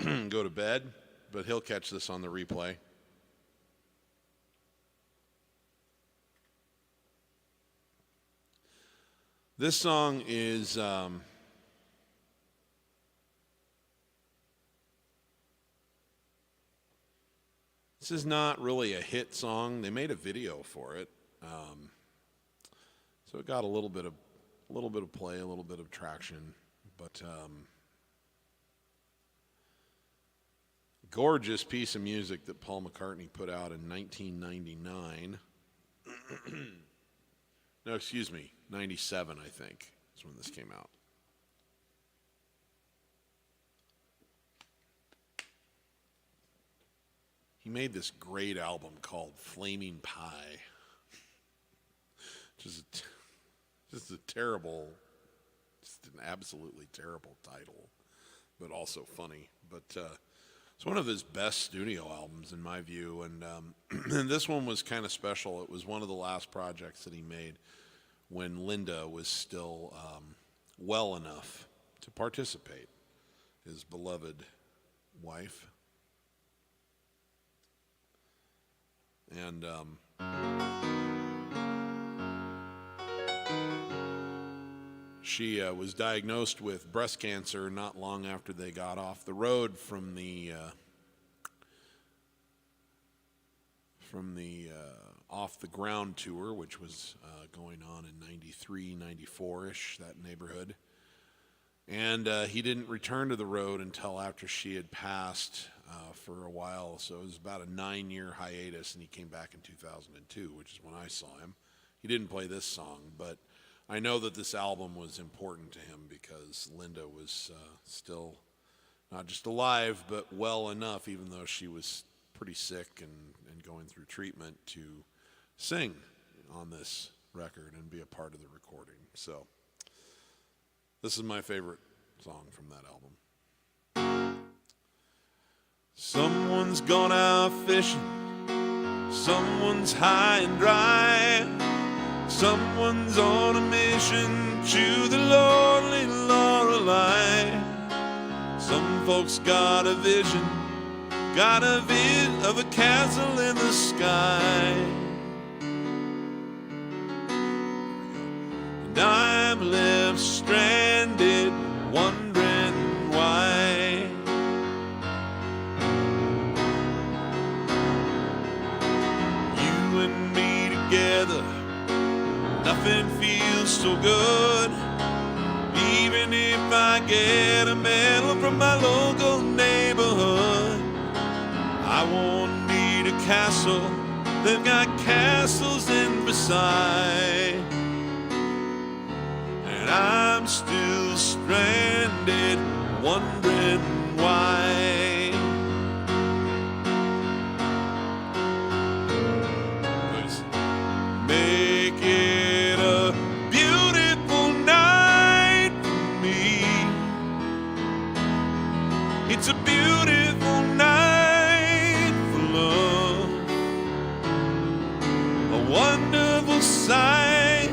go to bed, but he'll catch this on the replay. This song is this is not really a hit song. They made a video for it, so it got a little bit of play, a little bit of traction. But Gorgeous piece of music that Paul McCartney put out in 1999. No, excuse me, 97, I think, is when this came out. He made this great album called Flaming Pie, which is just a terrible, just an absolutely terrible title, but also funny. But it's one of his best studio albums in my view, and and this one was kind of special. It was one of the last projects that he made when Linda was still well enough to participate, his beloved wife. And she was diagnosed with breast cancer not long after they got off the road from the off the ground tour, which was going on in 93, 94-ish, that neighborhood. And he didn't return to the road until after she had passed for a while. So it was about a 9-year hiatus, and he came back in 2002, which is when I saw him. He didn't play this song, but I know that this album was important to him because Linda was still not just alive, but well enough, even though she was pretty sick and going through treatment, to sing on this record and be a part of the recording. So this is my favorite song from that album. Someone's gone out fishing, someone's high and dry, someone's on a mission to the lonely Lorelei. Some folks got a vision of a castle in the sky. And I'm left stranded, wondering why. You and me together, nothing feels so good. Even if I get a medal from my local neighborhood, I won't need a castle. They've got castles in Versailles. And I'm still stranded, wondering why. Let's make it a beautiful night for me. It's a beautiful night for love, a wonderful sight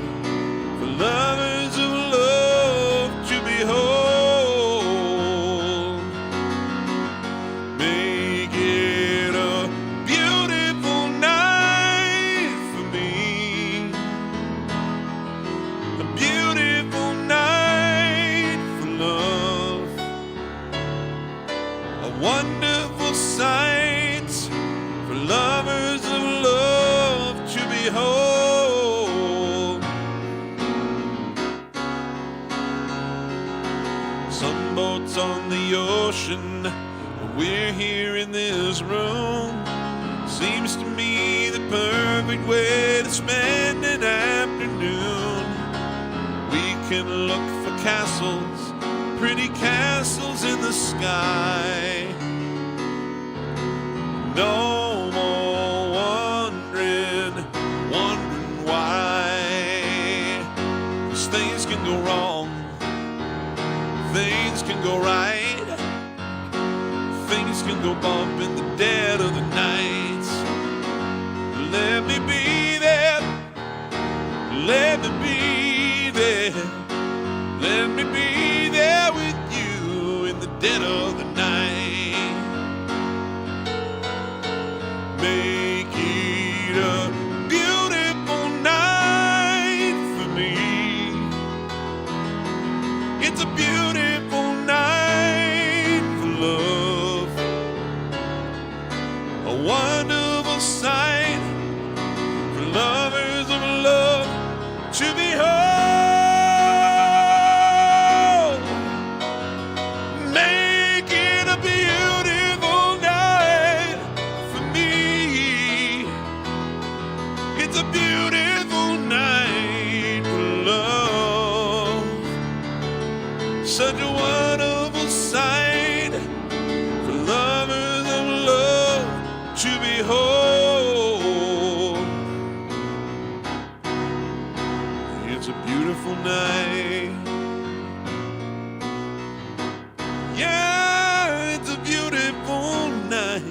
for lovers of love to behold. Make it a beautiful night for me, a beautiful night for love, a wonderful sight for lovers of love to behold. Some boats on the ocean, and we're here in this room. Seems to me the perfect way to spend an afternoon. We can look for castles, pretty castles in the sky. No more wondering why. 'Cause things can go wrong, things can go right, things can go bump in the dead of the night. Let me be there, let me be there, let me be there with you in the dead of the night. Make it a beautiful night for me. It's a beautiful night for love, a wonderful sight for lovers of love to behold. Make it Yeah, it's a beautiful night.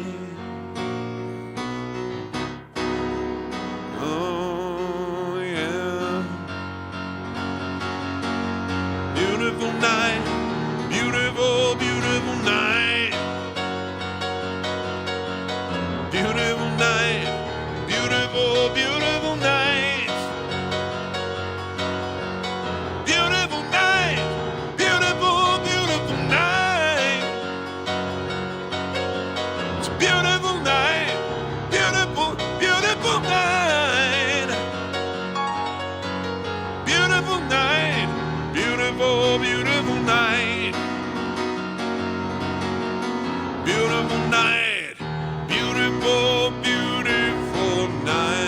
Oh, yeah. Beautiful night. Beautiful, beautiful night. Beautiful night. Beautiful, beautiful night. Beautiful night. Beautiful, beautiful night. It's a beautiful night. Beautiful, beautiful night. Beautiful night. Beautiful, beautiful night. Beautiful night. Beautiful, beautiful night.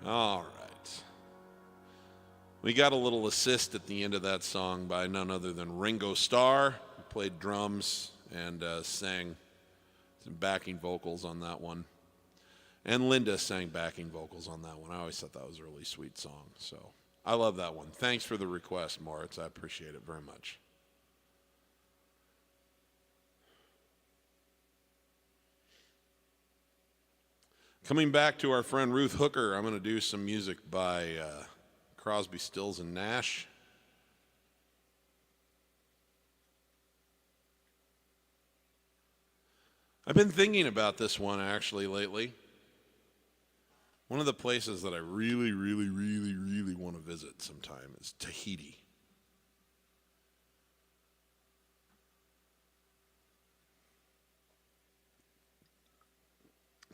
All right. We got a little assist at the end of that song by none other than Ringo Starr, who played drums and sang some backing vocals on that one. And Linda sang backing vocals on that one. I always thought that was a really sweet song. So I love that one. Thanks for the request, Moritz. I appreciate it very much. Coming back to our friend Ruth Hooker, I'm going to do some music by Crosby, Stills, and Nash. I've been thinking about this one actually lately. One of the places that I really want to visit sometime is Tahiti.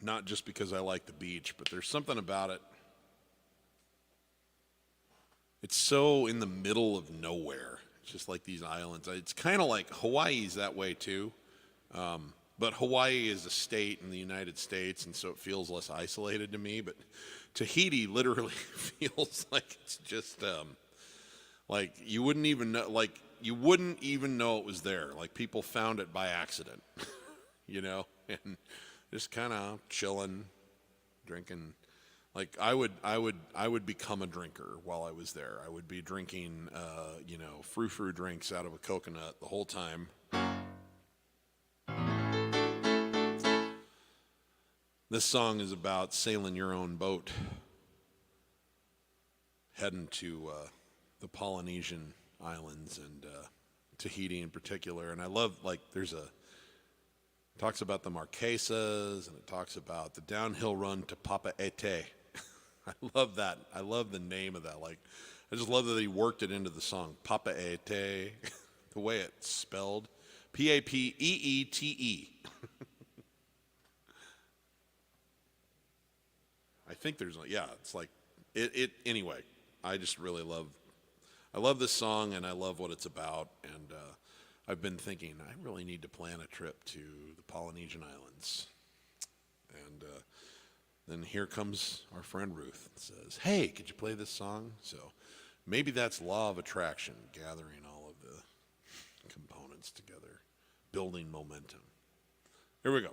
Not just because I like the beach, but there's something about it. It's so in the middle of nowhere. It's just like these islands. It's kind of like Hawaii's that way too. But Hawaii is a state in the United States, and so it feels less isolated to me. But Tahiti literally feels like it's just like you wouldn't even know, it was there. Like people found it by accident, you know, and just kind of chilling, drinking. Like I would become a drinker while I was there. I would be drinking, frou-frou drinks out of a coconut the whole time. This song is about sailing your own boat, heading to the Polynesian islands and Tahiti in particular. And I love, talks about the Marquesas, and it talks about the downhill run to Papeete. I love that. I love the name of that. I just love that he worked it into the song. Papeete, the way it's spelled. P-A-P-E-E-T-E. I think it's like, anyway, I just really I love this song and I love what it's about. And I've been thinking, I really need to plan a trip to the Polynesian Islands. And then here comes our friend Ruth and says, hey, could you play this song? So maybe that's law of attraction, gathering all of the components together, building momentum. Here we go.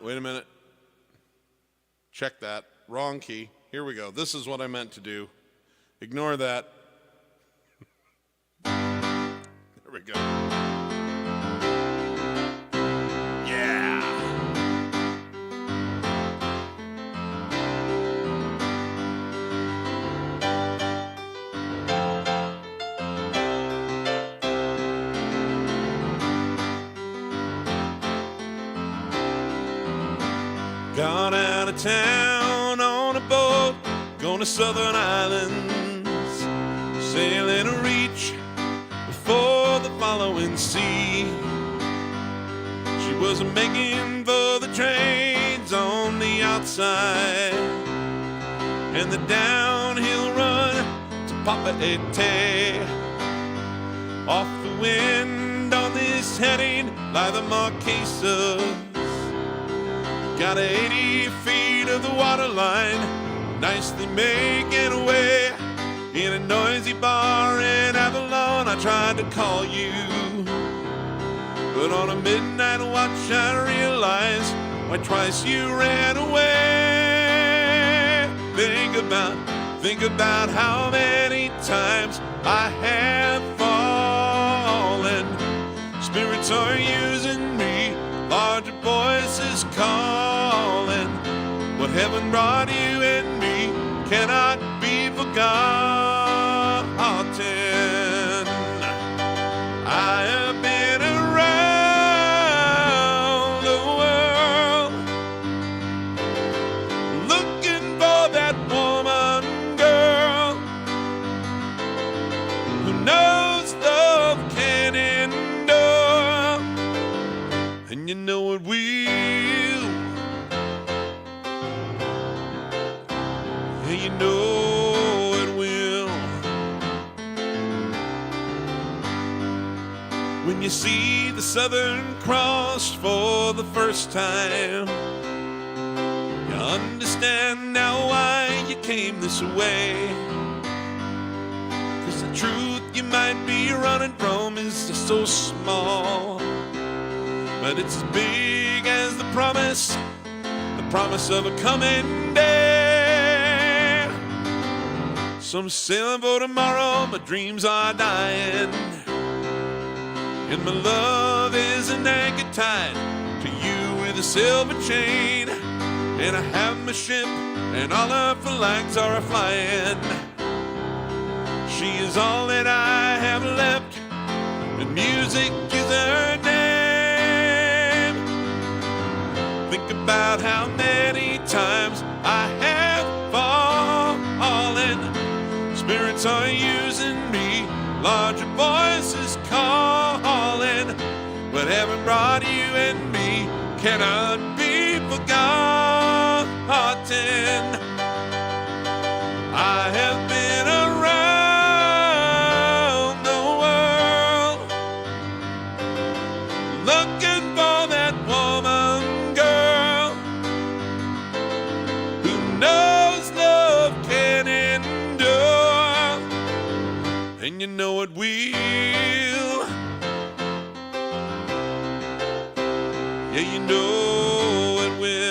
Wait a minute. Check that. Wrong key. Here we go. This is what I meant to do. Ignore that. There we go. Yeah. Gone out of town on a boat, going to southern islands, sailing a reach before the following sea. She was making for the trades on the outside, and the downhill run to Papeete Off the wind on this heading lie the Marquesas. Got 80 feet of the water line, nicely making away. In a noisy bar in Avalon, I tried to call you, but on a midnight watch I realized why twice you ran away. Think about how many times I have fallen. Spirits are using me, larger voices calling. What heaven brought you and me cannot be forgotten. I have been around the world looking for that woman, girl, who knows love can endure, and you know it will. Yeah, you know it will. When you see the Southern Cross for the first time, you understand now why you came this way. 'Cause the truth you might be running from is just so small, but it's as big as the promise of a coming day. Some sailing for tomorrow, my dreams are dying, and my love is an anchor tied to you with a silver chain. And I have my ship, and all her flags are a-flying. She is all that I have left, and music is her name. Think about how many times I have fallen. Spirits are using me, larger voices calling. What heaven brought you and me cannot be forgotten. I have been around the world looking for that woman, girl, who knows love can endure, and you know it will. Yeah, you know it will.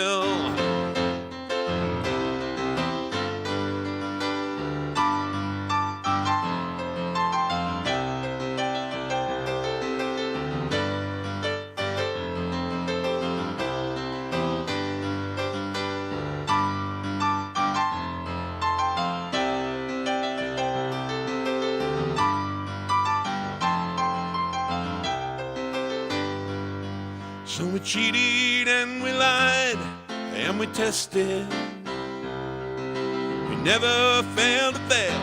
So we cheated and we lied and we tested. We never failed to fail.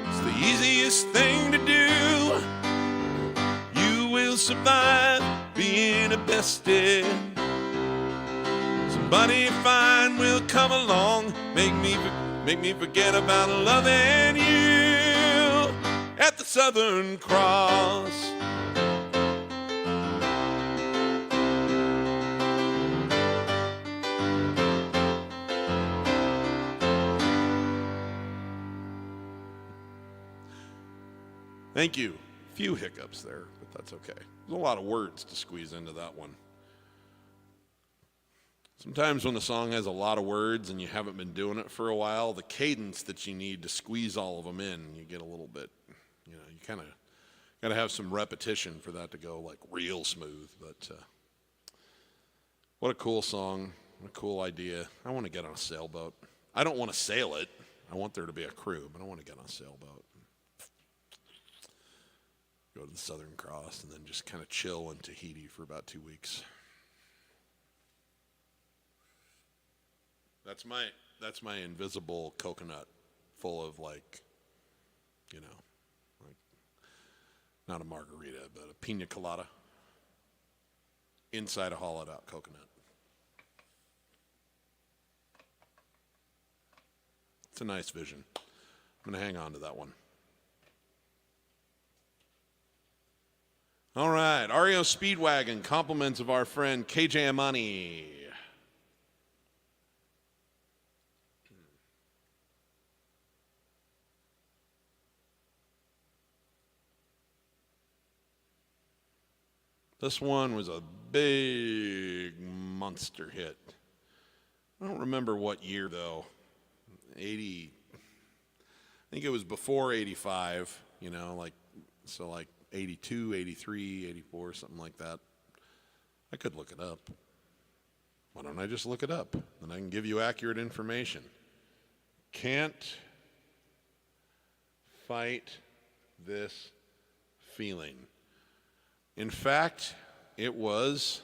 It's the easiest thing to do. You will survive being bested. Somebody fine will come along, make me forget about loving you at the Southern Cross. Thank you. Few hiccups there, but that's okay. There's a lot of words to squeeze into that one. Sometimes when the song has a lot of words and you haven't been doing it for a while, the cadence that you need to squeeze all of them in, you get a little bit, you kind of got to have some repetition for that to go like real smooth. But what a cool song, what a cool idea. I want to get on a sailboat. I don't want to sail it. I want there to be a crew, but I want to get on a sailboat. Go to the Southern Cross and then just kind of chill in Tahiti for about 2 weeks. That's my invisible coconut full of like not a margarita, but a pina colada inside a hollowed out coconut. It's a nice vision. I'm going to hang on to that one. All right, REO Speedwagon, compliments of our friend KJ Amani. This one was a big monster hit. I don't remember what year though. I think it was before 85, you know, like 82, 83, 84, something like that. I could look it up. Why don't I just look it up? Then I can give you accurate information. Can't fight this feeling. In fact, it was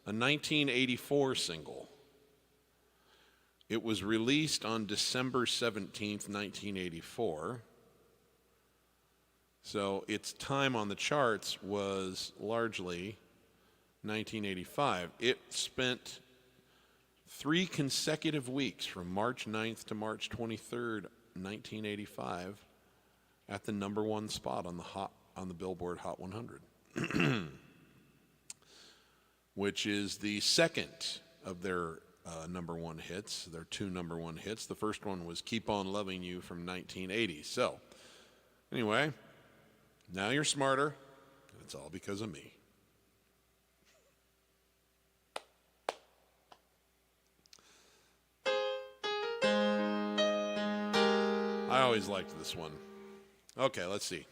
a 1984 single. It was released on December 17th, 1984. So its time on the charts was largely 1985. It spent 3 consecutive weeks from March 9th to March 23rd, 1985 at the #1 spot on the Billboard Hot 100. Which is the second of their #1 hits, their 2 #1 hits. The first one was Keep On Loving You from 1980. So, anyway, now you're smarter, and it's all because of me. I always liked this one. Okay, let's see.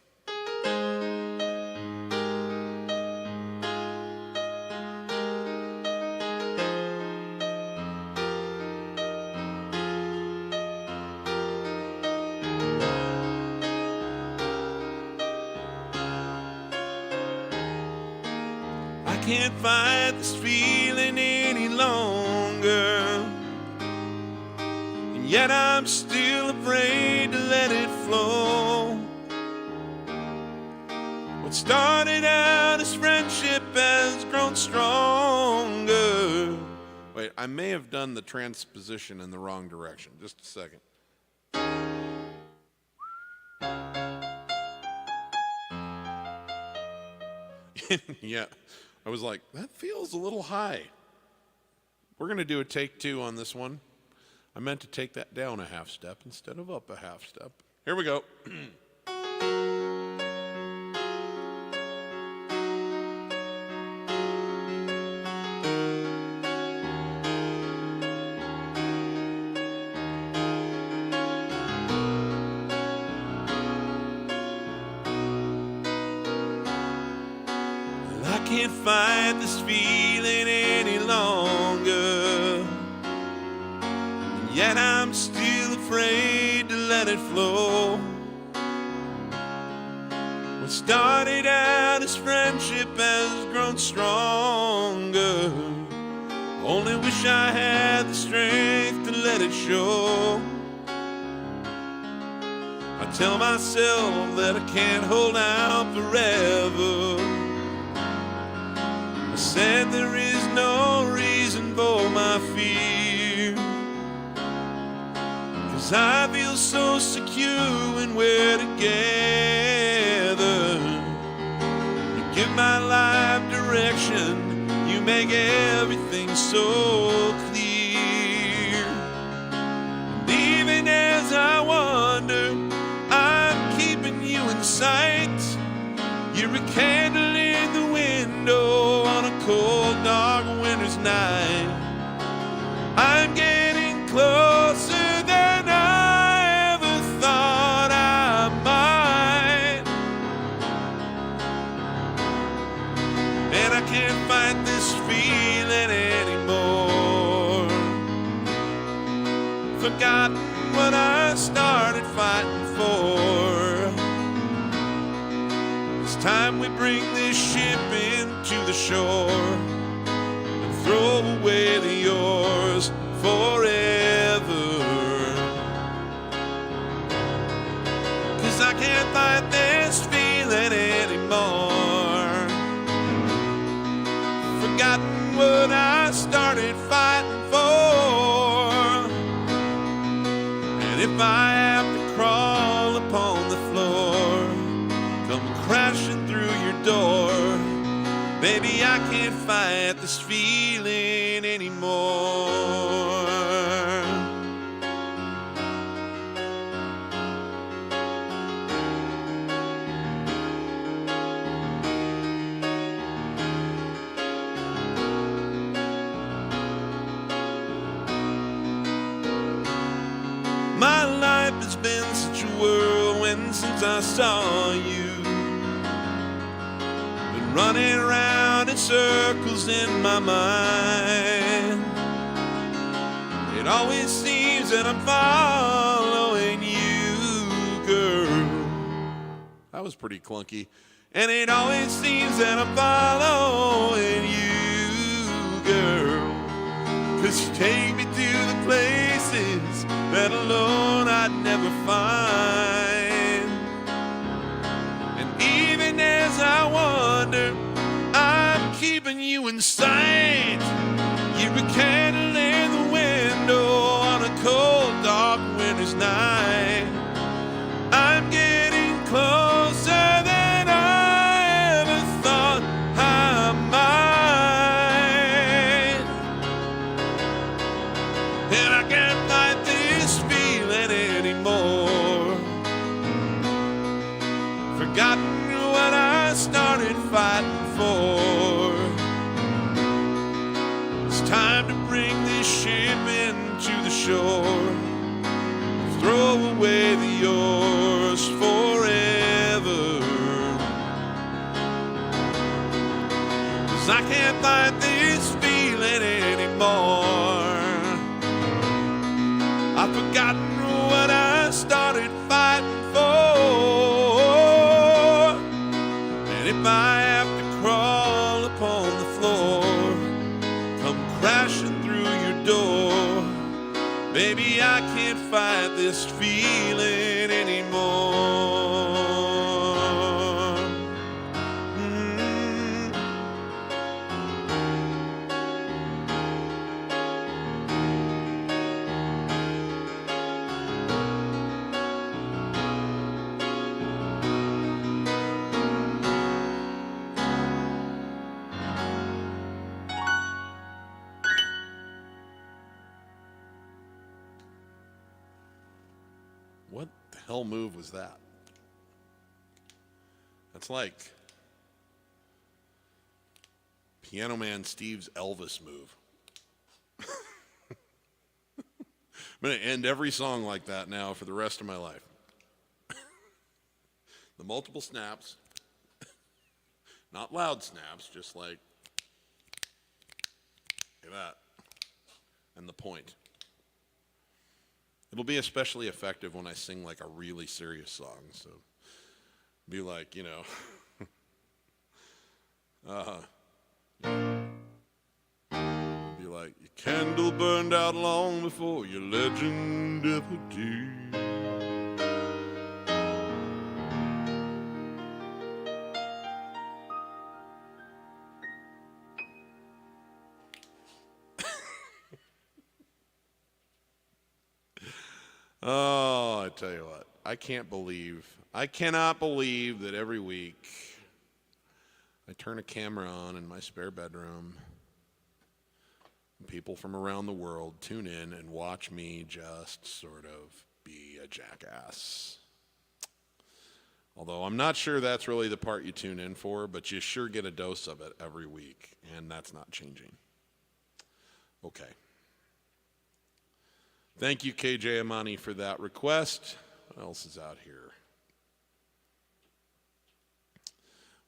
I can't fight this feeling any longer, and yet I'm still afraid to let it flow. What started out as friendship has grown stronger. Wait, I may have done the transposition in the wrong direction. Just a second. Yeah, I was like, that feels a little high. We're going to do a take 2 on this one. I meant to take that down a half step instead of up a half step. Here we go. I can't fight this feeling any longer, and yet I'm still afraid to let it flow. What started out as friendship has grown stronger. Only wish I had the strength to let it show. I tell myself that I can't hold out forever. I said there is no reason for my fear, 'cause I feel so secure when we're together. You give my life direction, you make everything so clear. And even as I wander, I'm keeping you in sight. You're a candle in the window on a cold, dark winter's night. I'm getting closer than I ever thought I might. And I can't fight this feeling anymore. Forgotten what I started fighting for. It's time we bring this ship into the shore and throw away the oars forever. 'Cause I can't fight this feeling anymore. Forgotten what I started fighting for. And if I have to crawl upon the floor, come crashing through your door, Baby, I can't fight this feeling anymore. My life has been such a whirlwind since I saw you. Been running around in circles in my mind. It always seems that I'm following you, girl. That was pretty clunky. And it always seems that I'm following you, girl. 'Cause you take me to the places that alone I'd never find. And even as I wander, I'm keeping you in sight. You're a candle in the window on a cold, dark winter's night. I'm getting closer than I ever thought I might. And I can't fight this feeling anymore. Forgotten what I started fighting for. It's time to bring this ship into the shore. Throw away the yours forever. 'Cause I can't fight this feeling anymore. I've forgotten what I started fighting for. And if I have to crawl upon the floor, come crashing through your door, baby, I can't fight this feeling anymore. What the hell move was that? That's like Piano Man Steve's Elvis move. I'm going to end every song like that now for the rest of my life. The multiple snaps, not loud snaps, just like that, and the point. It'll be especially effective when I sing like a really serious song. So be like, you know, be like, your candle burned out long before your legend ever did. Oh, I tell you what, I cannot believe that every week I turn a camera on in my spare bedroom and people from around the world tune in and watch me just sort of be a jackass. Although I'm not sure that's really the part you tune in for, but you sure get a dose of it every week, and that's not changing. Okay. Thank you, KJ Amani, for that request. What else is out here?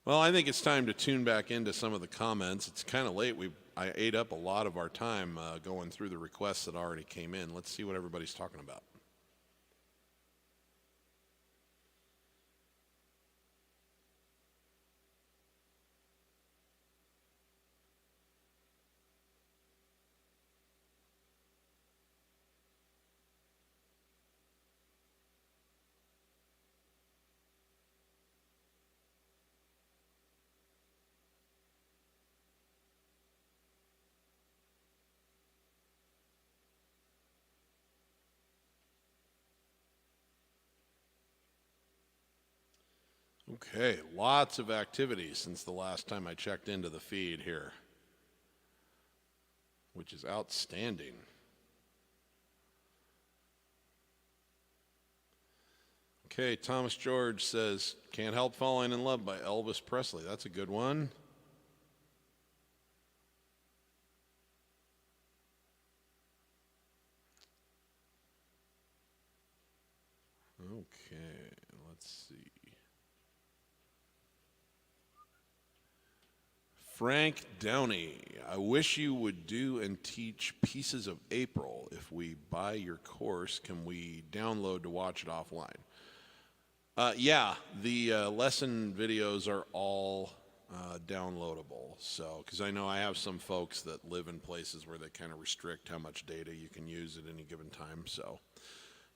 Well, I think it's time to tune back into some of the comments. It's kind of late. I ate up a lot of our time going through the requests that already came in. Let's see what everybody's talking about. Okay, lots of activity since the last time I checked into the feed here, which is outstanding. Okay, Thomas George says, "Can't Help Falling in Love" by Elvis Presley. That's a good one. Okay, let's see. Frank Downey, "I wish you would do and teach Pieces of April. If we buy your course, can we download to watch it offline?" Yeah, the lesson videos are all downloadable. So, because I know I have some folks that live in places where they kind of restrict how much data you can use at any given time. So,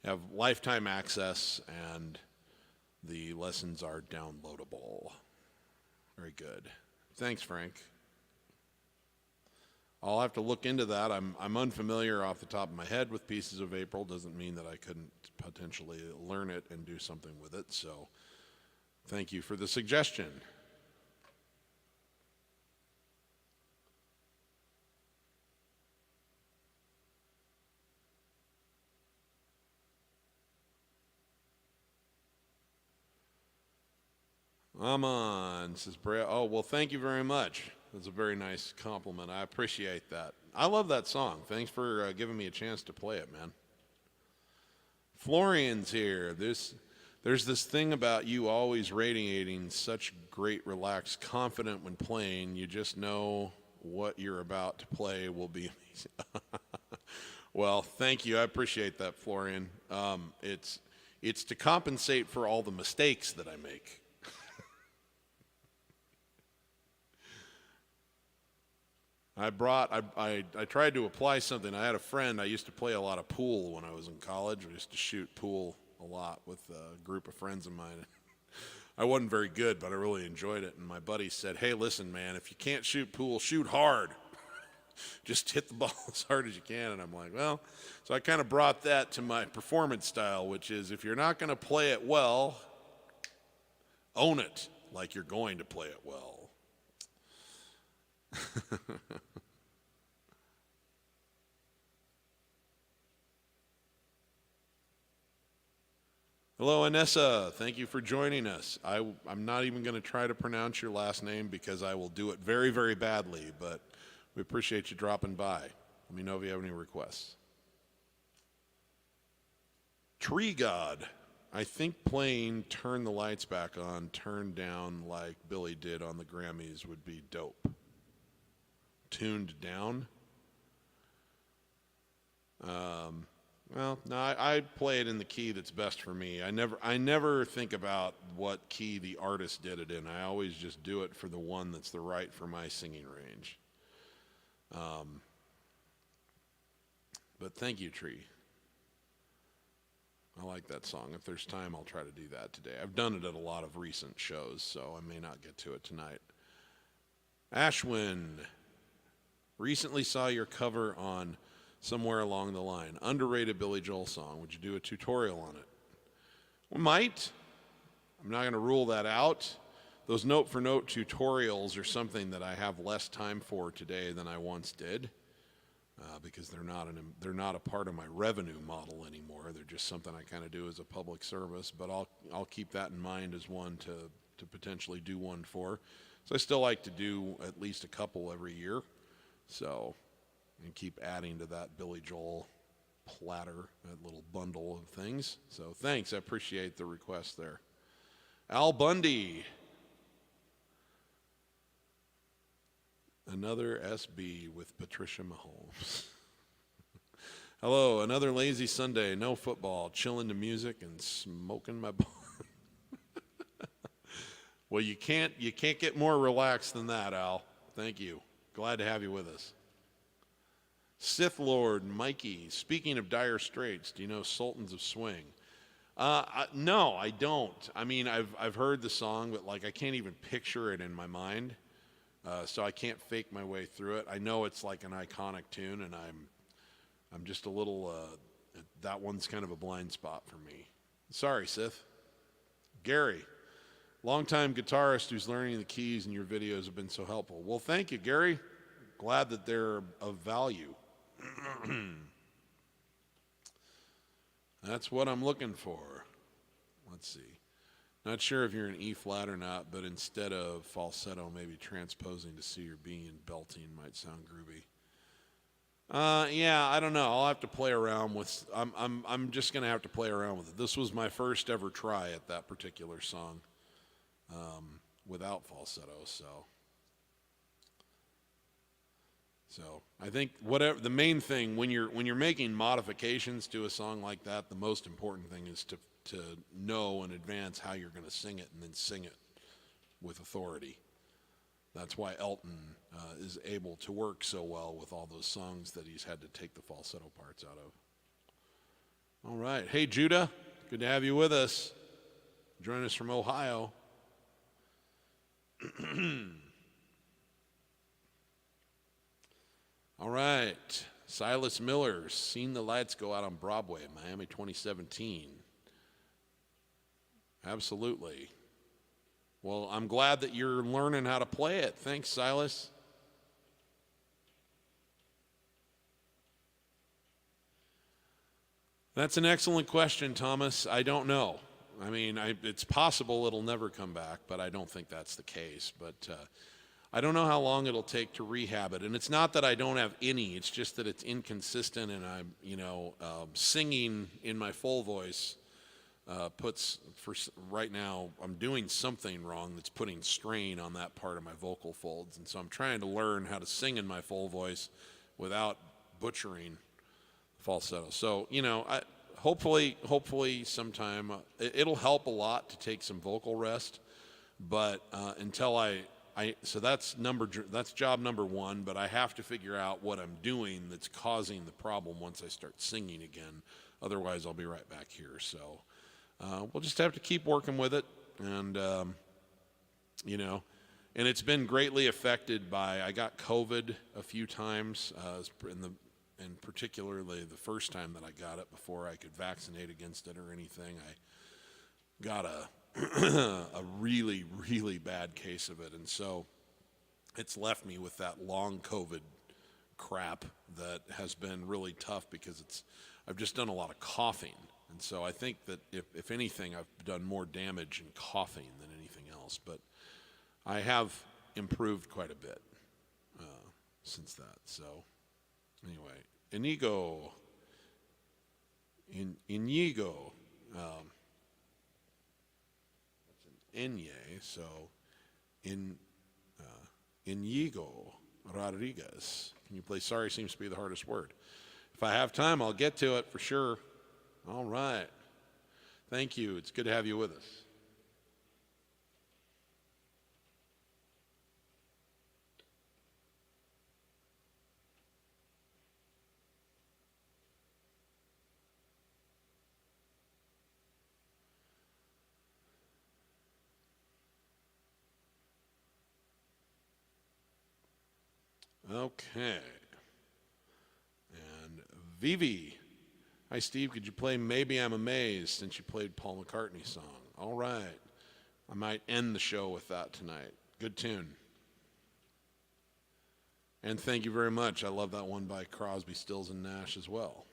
you have lifetime access, and the lessons are downloadable. Very good. Thanks, Frank. I'll have to look into that. I'm unfamiliar off the top of my head with Pieces of April. Doesn't mean that I couldn't potentially learn it and do something with it. So thank you for the suggestion. I'm on, says Brea. Oh, well, thank you very much. That's a very nice compliment. I appreciate that. I love that song. Thanks for giving me a chance to play it, man. Florian's here. There's this thing about you always radiating such great, relaxed, confident when playing. You just know what you're about to play will be amazing. Well, thank you. I appreciate that, Florian. It's to compensate for all the mistakes that I make. I tried to apply something. I had a friend. I used to play a lot of pool when I was in college. I used to shoot pool a lot with a group of friends of mine. I wasn't very good, but I really enjoyed it. And my buddy said, "Hey, listen, man, if you can't shoot pool, shoot hard. Just hit the ball as hard as you can." And I'm like, well, so I kind of brought that to my performance style, which is if you're not going to play it well, own it like you're going to play it well. Hello, Anessa. Thank you for joining us. I'm not even going to try to pronounce your last name because I will do it very, very badly, but we appreciate you dropping by. Let me know if you have any requests. Tree God. I think playing Turn the Lights Back On, Turn Down like Billy did on the Grammys would be dope. Tuned down? Well, no, I play it in the key that's best for me. I never think about what key the artist did it in. I always just do it for the one that's the right for my singing range. But thank you, Tree. I like that song. If there's time, I'll try to do that today. I've done it at a lot of recent shows, so I may not get to it tonight. Ashwin, recently saw your cover on Somewhere Along the Line. Underrated Billy Joel song. Would you do a tutorial on it? We might. I'm not going to rule that out. Those note-for-note tutorials are something that I have less time for today than I once did. Because they're not a part of my revenue model anymore. They're just something I kind of do as a public service. But I'll keep that in mind as one to potentially do one for. So I still like to do at least a couple every year. So, and keep adding to that Billy Joel platter, that little bundle of things. So thanks, I appreciate the request there. Al Bundy. Another SB with Patricia Mahomes. Hello, another lazy Sunday, no football, chilling to music and smoking my bong. Well, you can't get more relaxed than that, Al. Thank you. Glad to have you with us. Sith Lord Mikey, speaking of Dire Straits, do you know Sultans of Swing? No, I don't. I mean, I've heard the song, but like I can't even picture it in my mind. So I can't fake my way through it. I know it's like an iconic tune, and I'm just a little, that one's kind of a blind spot for me. Sorry, Sith. Gary, Longtime guitarist who's learning the keys in your videos have been so helpful. Well, thank you, Gary. Glad that they're of value. That's what I'm looking for. Let's see. Not sure if you're in E flat or not, but instead of falsetto, maybe transposing to C or B and belting might sound groovy. Yeah, I don't know. I'll have to play around with. I'm just gonna have to play around with it. This was my first ever try at that particular song, without falsetto. So I think whatever the main thing when you're making modifications to a song like that, the most important thing is to know in advance how you're going to sing it and then sing it with authority. That's why Elton is able to work so well with all those songs that he's had to take the falsetto parts out of. All right. Hey, Judah. Good to have you with us. Join us from Ohio. All right. Silas Miller, Seen the Lights Go Out on Broadway, Miami 2017. Absolutely. Well, I'm glad that you're learning how to play it. Thanks, Silas. That's an excellent question, Thomas. I don't know. I mean, it's possible it'll never come back, but I don't think that's the case. But I don't know how long it'll take to rehab it. And it's not that I don't have any. It's just that it's inconsistent, and I'm, singing in my full voice right now, I'm doing something wrong that's putting strain on that part of my vocal folds. And so I'm trying to learn how to sing in my full voice without butchering falsetto. So, hopefully sometime it'll help a lot to take some vocal rest. But until so that's job number one, but I have to figure out what I'm doing that's causing the problem once I start singing again. Otherwise, I'll be right back here. So we'll just have to keep working with it. And, and it's been greatly affected by, I got COVID a few times, and particularly the first time that I got it before I could vaccinate against it or anything. I got a really, really bad case of it. And so it's left me with that long COVID crap that has been really tough because I've just done a lot of coughing. And so I think that if anything, I've done more damage in coughing than anything else. But I have improved quite a bit since that. So anyway, Inigo, Enye, so Inigo Rodriguez. Can you play Sorry seems to be the hardest word. If I have time, I'll get to it for sure. All right. Thank you. It's good to have you with us. Okay. And Vivi. Hi, Steve. Could you play Maybe I'm Amazed since you played Paul McCartney's song? All right. I might end the show with that tonight. Good tune. And thank you very much. I love that one by Crosby, Stills, and Nash as well.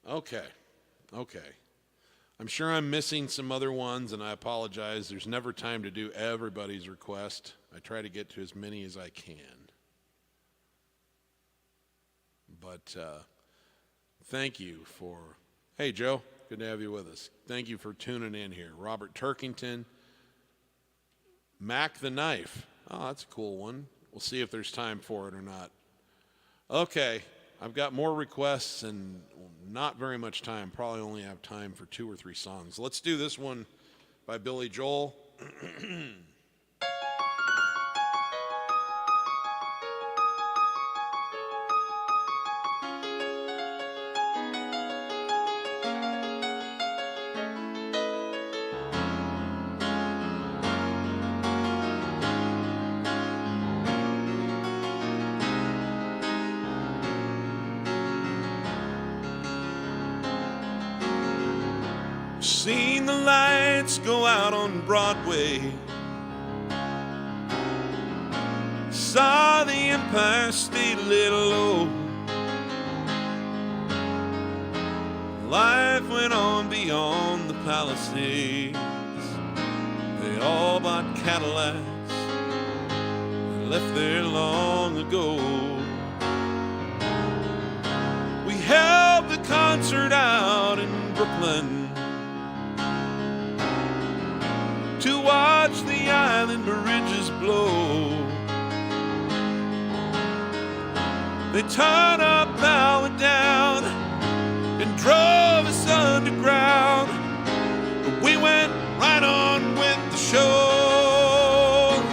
Okay. I'm sure I'm missing some other ones, and I apologize. There's never time to do everybody's request. I try to get to as many as I can. But thank you for... Hey, Joe. Good to have you with us. Thank you for tuning in here. Robert Turkington. Mac the Knife. Oh, that's a cool one. We'll see if there's time for it or not. Okay. I've got more requests and not very much time. Probably only have time for 2 or 3 songs. Let's do this one by Billy Joel. Seen the lights go out on Broadway. Saw the Empire State laid low. Life went on beyond the Palisades. They all bought Cadillacs and left there long ago. We held the concert out in Brooklyn to watch the island bridges blow. They turned our power down and drove us underground, but we went right on with the show.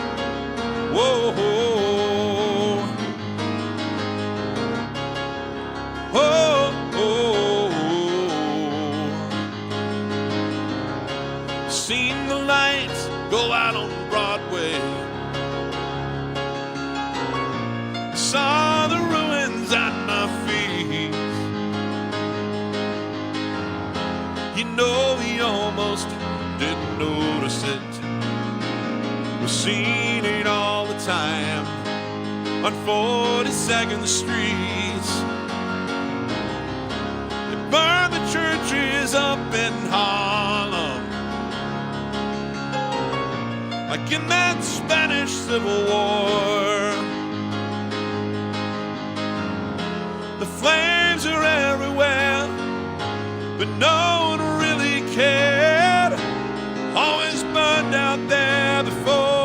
Whoa, whoa, whoa. Seen the lights go out on Broadway. Saw the ruins at my feet. You know we almost didn't notice it. We're seeing it all the time on 42nd Street. They burned the churches up in Harlem, like in that Spanish Civil War. The flames are everywhere, but no one really cared. Always burned out there before.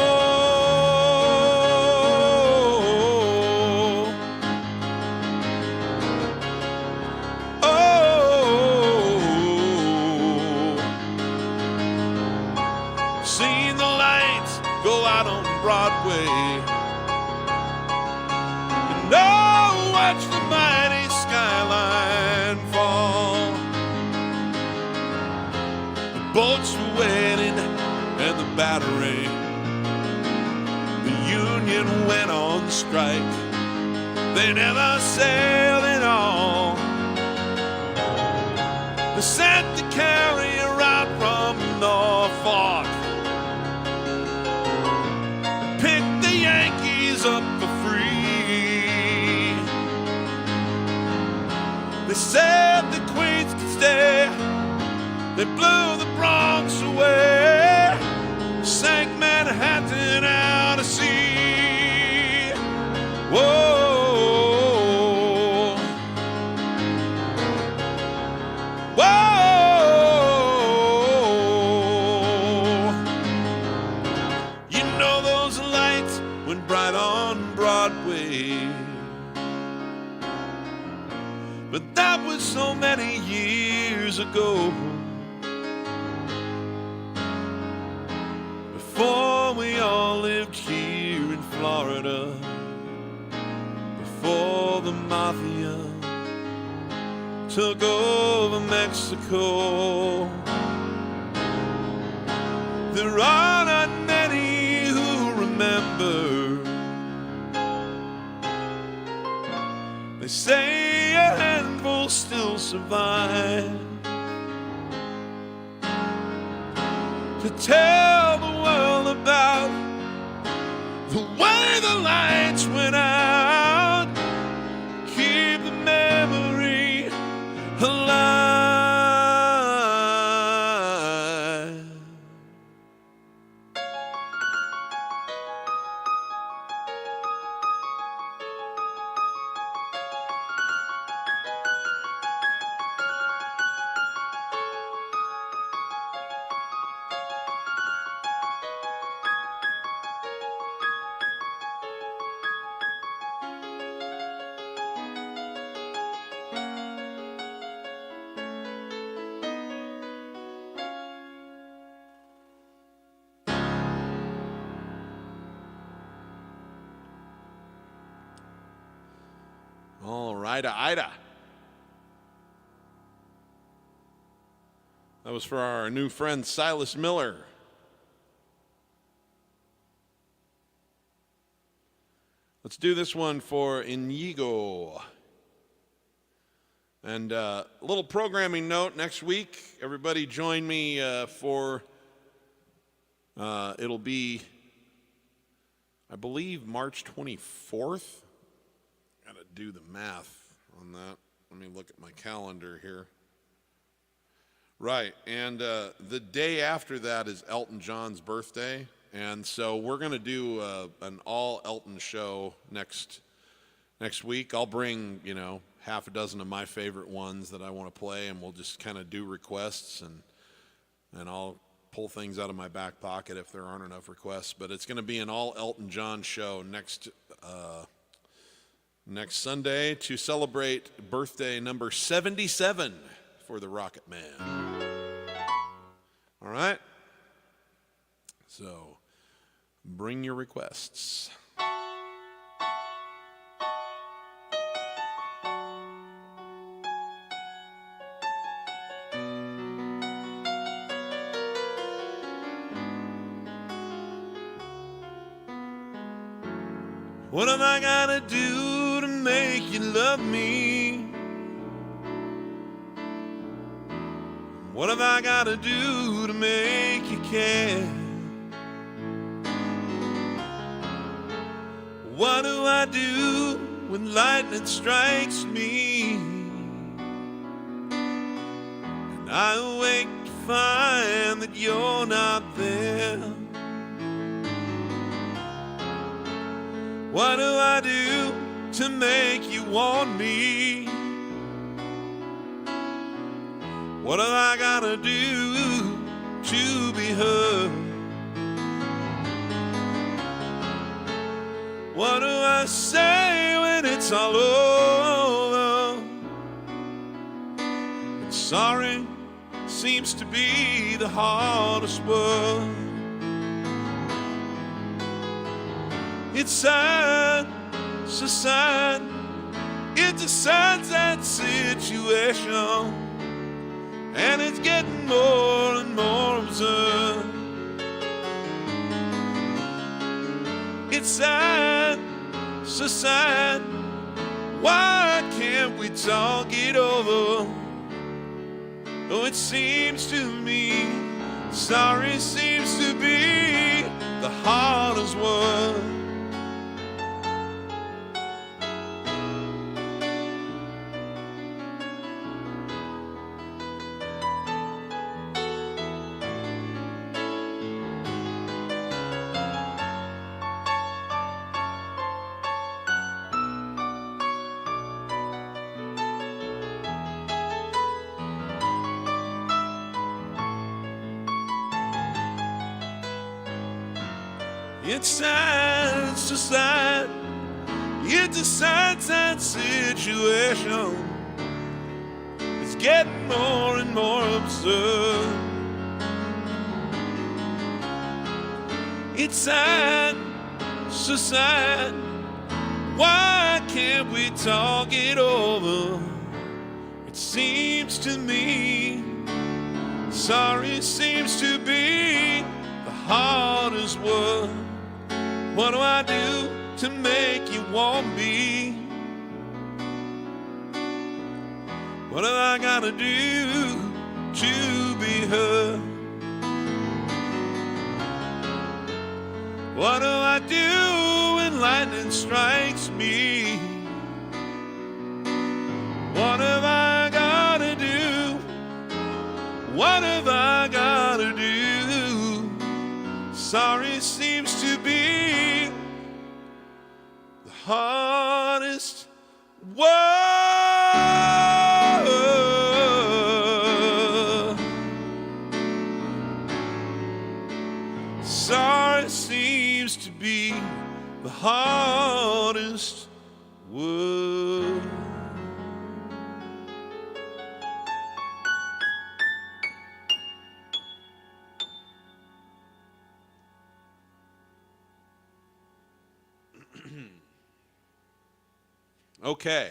Oh, seen the lights go out on Broadway, and oh, watch the mighty skyline fall. The boats were waiting and the battery. The union went on strike. They never sailed at all. They sent the carrier out from Norfolk, picked the Yankees up for free. They said the Queens could stay. They blew the Bronx away, sank Manhattan out to sea. Whoa, whoa. You know those lights went bright on Broadway, but that was so many years ago. Before we all lived here in Florida, before the mafia took over Mexico. There are not many who remember. They say a handful still survive to tell the world about the way the lights went out. Keep the memory alive. All right, Ida. That was for our new friend Silas Miller. Let's do this one for Inigo. And a little programming note, next week, everybody join me for, it'll be, I believe, March 24th. Got to do the math on that. Let me look at my calendar here. Right, and the day after that is Elton John's birthday, and so we're going to do an all Elton show next week. I'll bring, half a dozen of my favorite ones that I want to play, and we'll just kind of do requests, and I'll pull things out of my back pocket if there aren't enough requests. But it's going to be an all Elton John show next Sunday to celebrate birthday number 77 for the Rocket Man. All right? So, bring your requests. What have I gotta do to make you love me? What have I gotta do to make you care? What do I do when lightning strikes me? And I awake to find that you're not there. What do I do to make you want me? What have I gotta do to be heard? What do I say when it's all over? And sorry seems to be the hardest word. It's sad, so sad. It's a sad situation. And it's getting more and more absurd. It's sad, so sad. Why can't we talk it over? Oh, it seems to me sorry seems to be the hardest word. It's sad, so sad. It's a sad, sad situation. It's getting more and more absurd. It's sad, so sad. Why can't we talk it over? It seems to me sorry seems to be the hardest word. What do I do to make you want me? What have I gotta do to be heard? What do I do when lightning strikes me? What have I gotta do? What have I gotta do? Sorry seems to be the hardest word. Sorry seems to be the hardest word. Okay.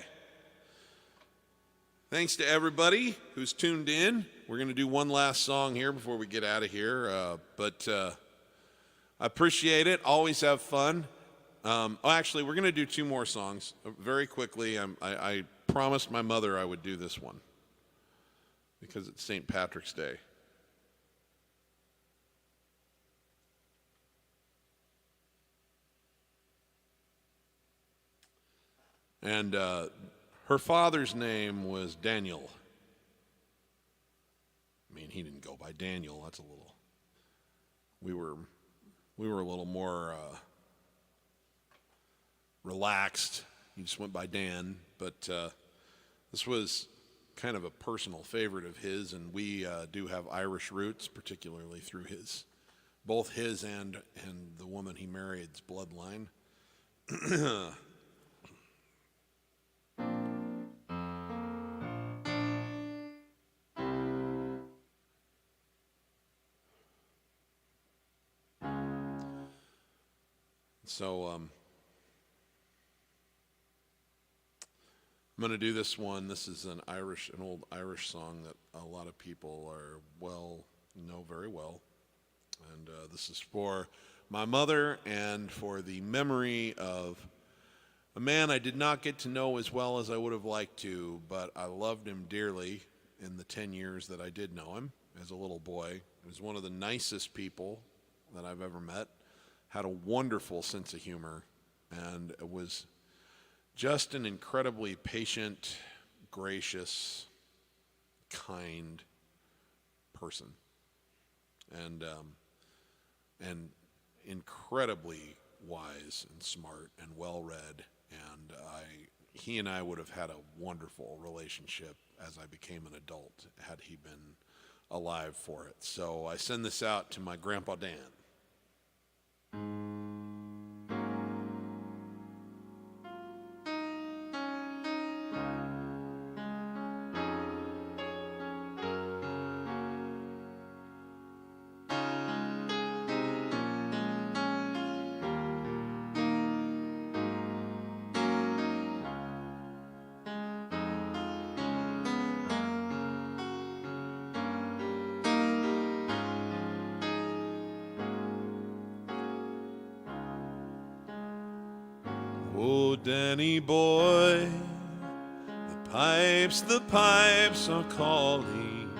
Thanks to everybody who's tuned in. We're going to do one last song here before we get out of here. But I appreciate it. Always have fun. Actually, we're going to do two more songs very quickly. I promised my mother I would do this one because it's St. Patrick's Day. And her father's name was Daniel. I mean, he didn't go by Daniel. That's a little. We were a little more relaxed. He just went by Dan. But this was kind of a personal favorite of his, and we do have Irish roots, particularly through both his and the woman he married's bloodline. So I'm going to do this one. This is an old Irish song that a lot of people know very well. And this is for my mother and for the memory of a man I did not get to know as well as I would have liked to, but I loved him dearly in the 10 years that I did know him as a little boy. He was one of the nicest people that I've ever met. Had a wonderful sense of humor, and it was just an incredibly patient, gracious, kind person, and incredibly wise and smart and well-read. And he and I would have had a wonderful relationship as I became an adult had he been alive for it. So I send this out to my Grandpa Dan. Oh, Danny boy, the pipes are calling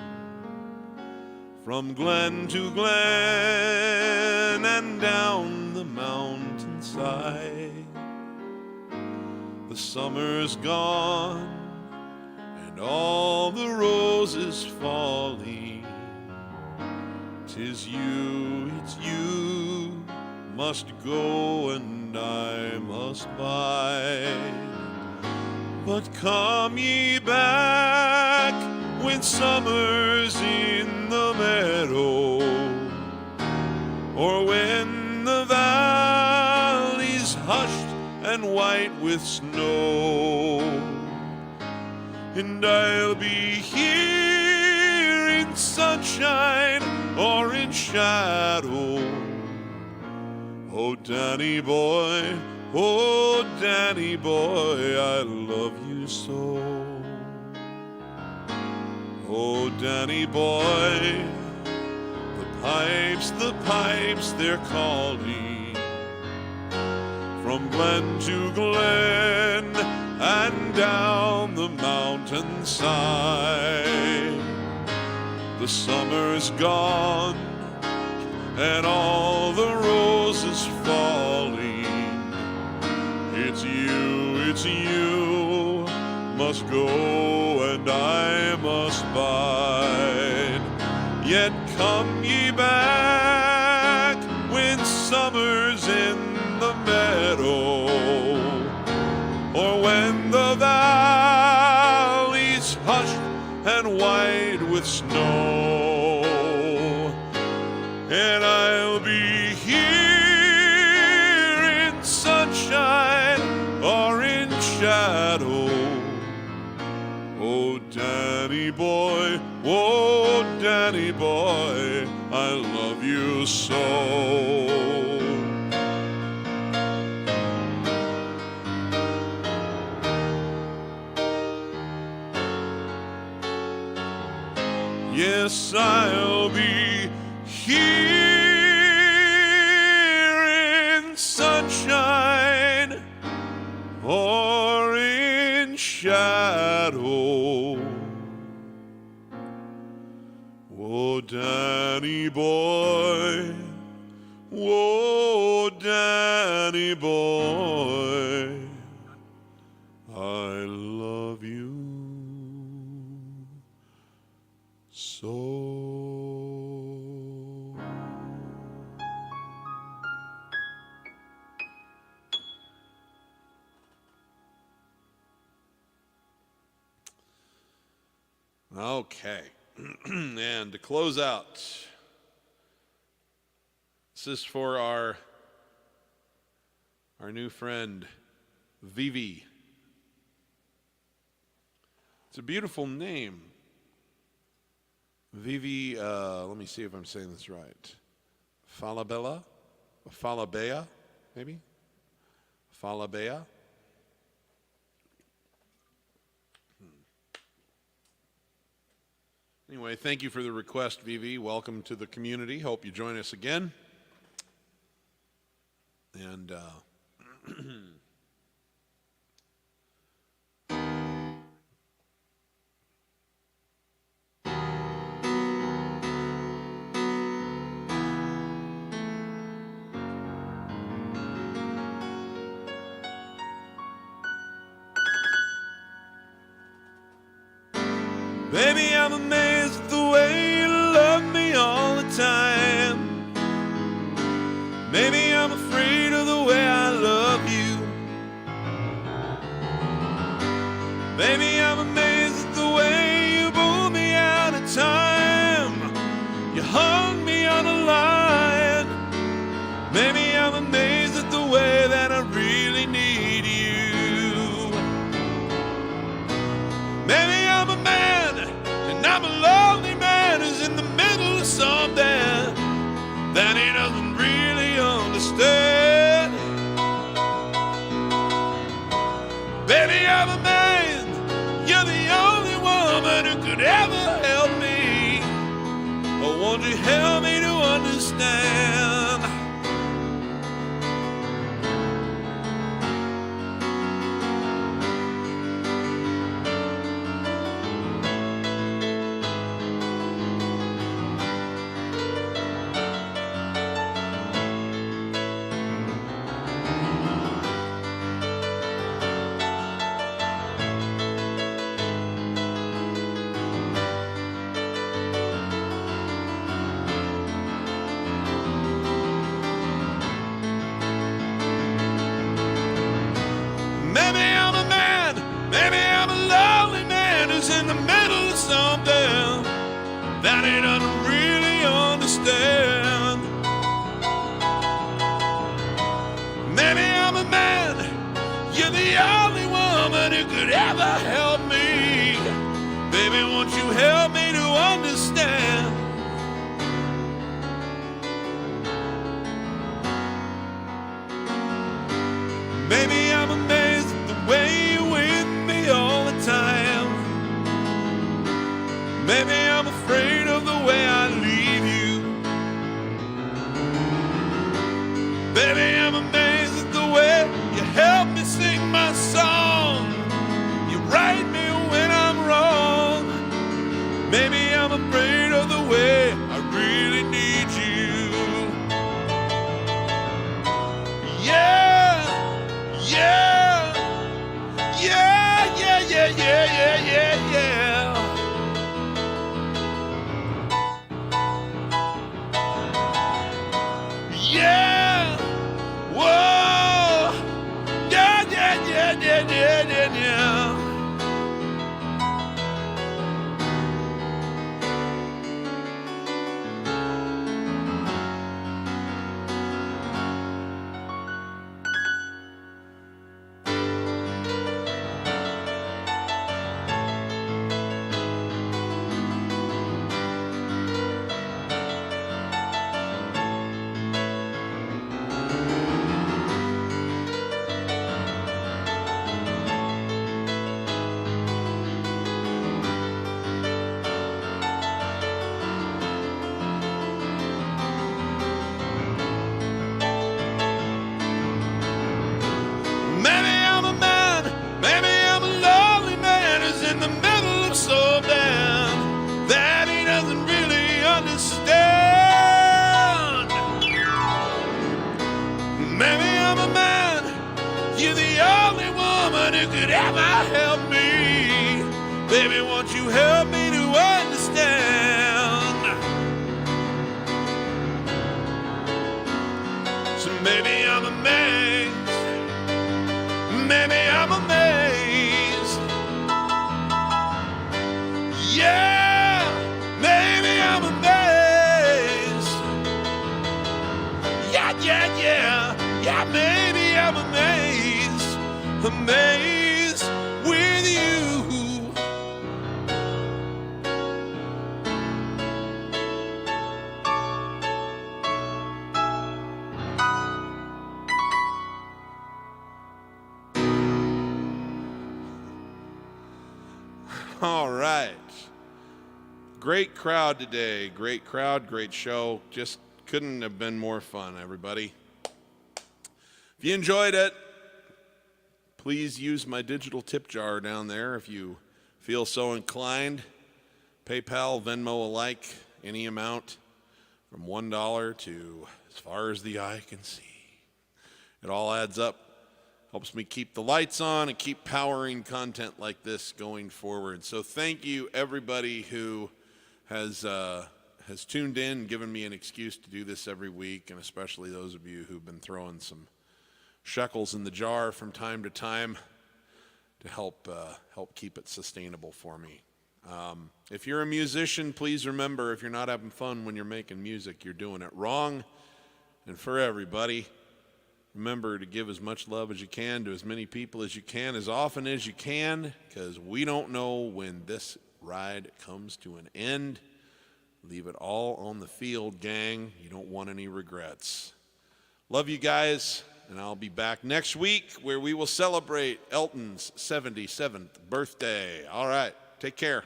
from glen to glen and down the mountainside. The summer's gone and all the roses falling. 'Tis you, it's you, must go and I must bide. But come ye back when summer's in the meadow, or when the valley's hushed and white with snow, and I'll be here in sunshine or in shadow. Oh, Danny boy, oh, Danny boy, I love you so. Oh, Danny boy, the pipes, they're calling from glen to glen and down the mountainside. The summer's gone and all the roses falling. It's you, must go and I must bide. Yet come ye back when summer's in the meadow, or when the valley's hushed and white with snow, and I'll be here in sunshine or in shadow. Oh, Danny boy, oh, Danny boy, I love you so. Yes, I'll be here in sunshine or in shadow. Danny boy, whoa, Danny boy, I love you so. Okay. And to close out, this is for our new friend, Vivi. It's a beautiful name. Vivi, let me see if I'm saying this right. Falabella? Falabea, maybe? Falabea? Anyway, thank you for the request, Vivi. Welcome to the community. Hope you join us again. And Baby, I'm amazed at the way you love me all the time. Maybe I'm afraid of the way I love you. Baby, I'm amazed at the way you pulled me out of time. You hung me on a line. Maybe I'm amazed at the way that I really need you. Maybe I'm a man, and I'm a lonely man who's in the middle of something that he doesn't really understand. Baby, I'm a man, you're the only woman who could ever help me. Oh, won't you help me to understand? Maybe I'm a man, maybe I'm a lonely man who's in the middle of something that he doesn't really understand. Maybe I'm a man, you're the only woman who could ever help me. Baby, won't you help me to understand? Maybe I'm amazed at the way you're with me all the time. Maybe I'm afraid of the way I leave you. Baby, I'm amazed at the way you help me sing my song. You right me when I'm wrong. Maybe I'm afraid of the way I really need you. Yeah, yeah, yeah, yeah, yeah, yeah, yeah, yeah, yeah. Yeah, whoa, yeah, yeah, yeah, yeah, yeah, yeah, yeah. help me to understand. So maybe I'm amazed, maybe I'm amazed. Yeah, maybe I'm amazed. Yeah, maybe I'm amazed, amazed with you. All right. Great crowd today. Great crowd, great show. Just couldn't have been more fun, everybody. If you enjoyed it, please use my digital tip jar down there if you feel so inclined. PayPal, Venmo alike, any amount from $1 to as far as the eye can see. It all adds up. Helps me keep the lights on and keep powering content like this going forward. So thank you, everybody who has tuned in and given me an excuse to do this every week, and especially those of you who've been throwing some shekels in the jar from time to time to help keep it sustainable for me. If you're a musician, please remember, if you're not having fun when you're making music, you're doing it wrong. And for everybody, remember to give as much love as you can to as many people as you can, as often as you can, because we don't know when this ride comes to an end. Leave it all on the field, gang. You don't want any regrets. Love you guys, and I'll be back next week where we will celebrate Elton's 77th birthday. All right, take care.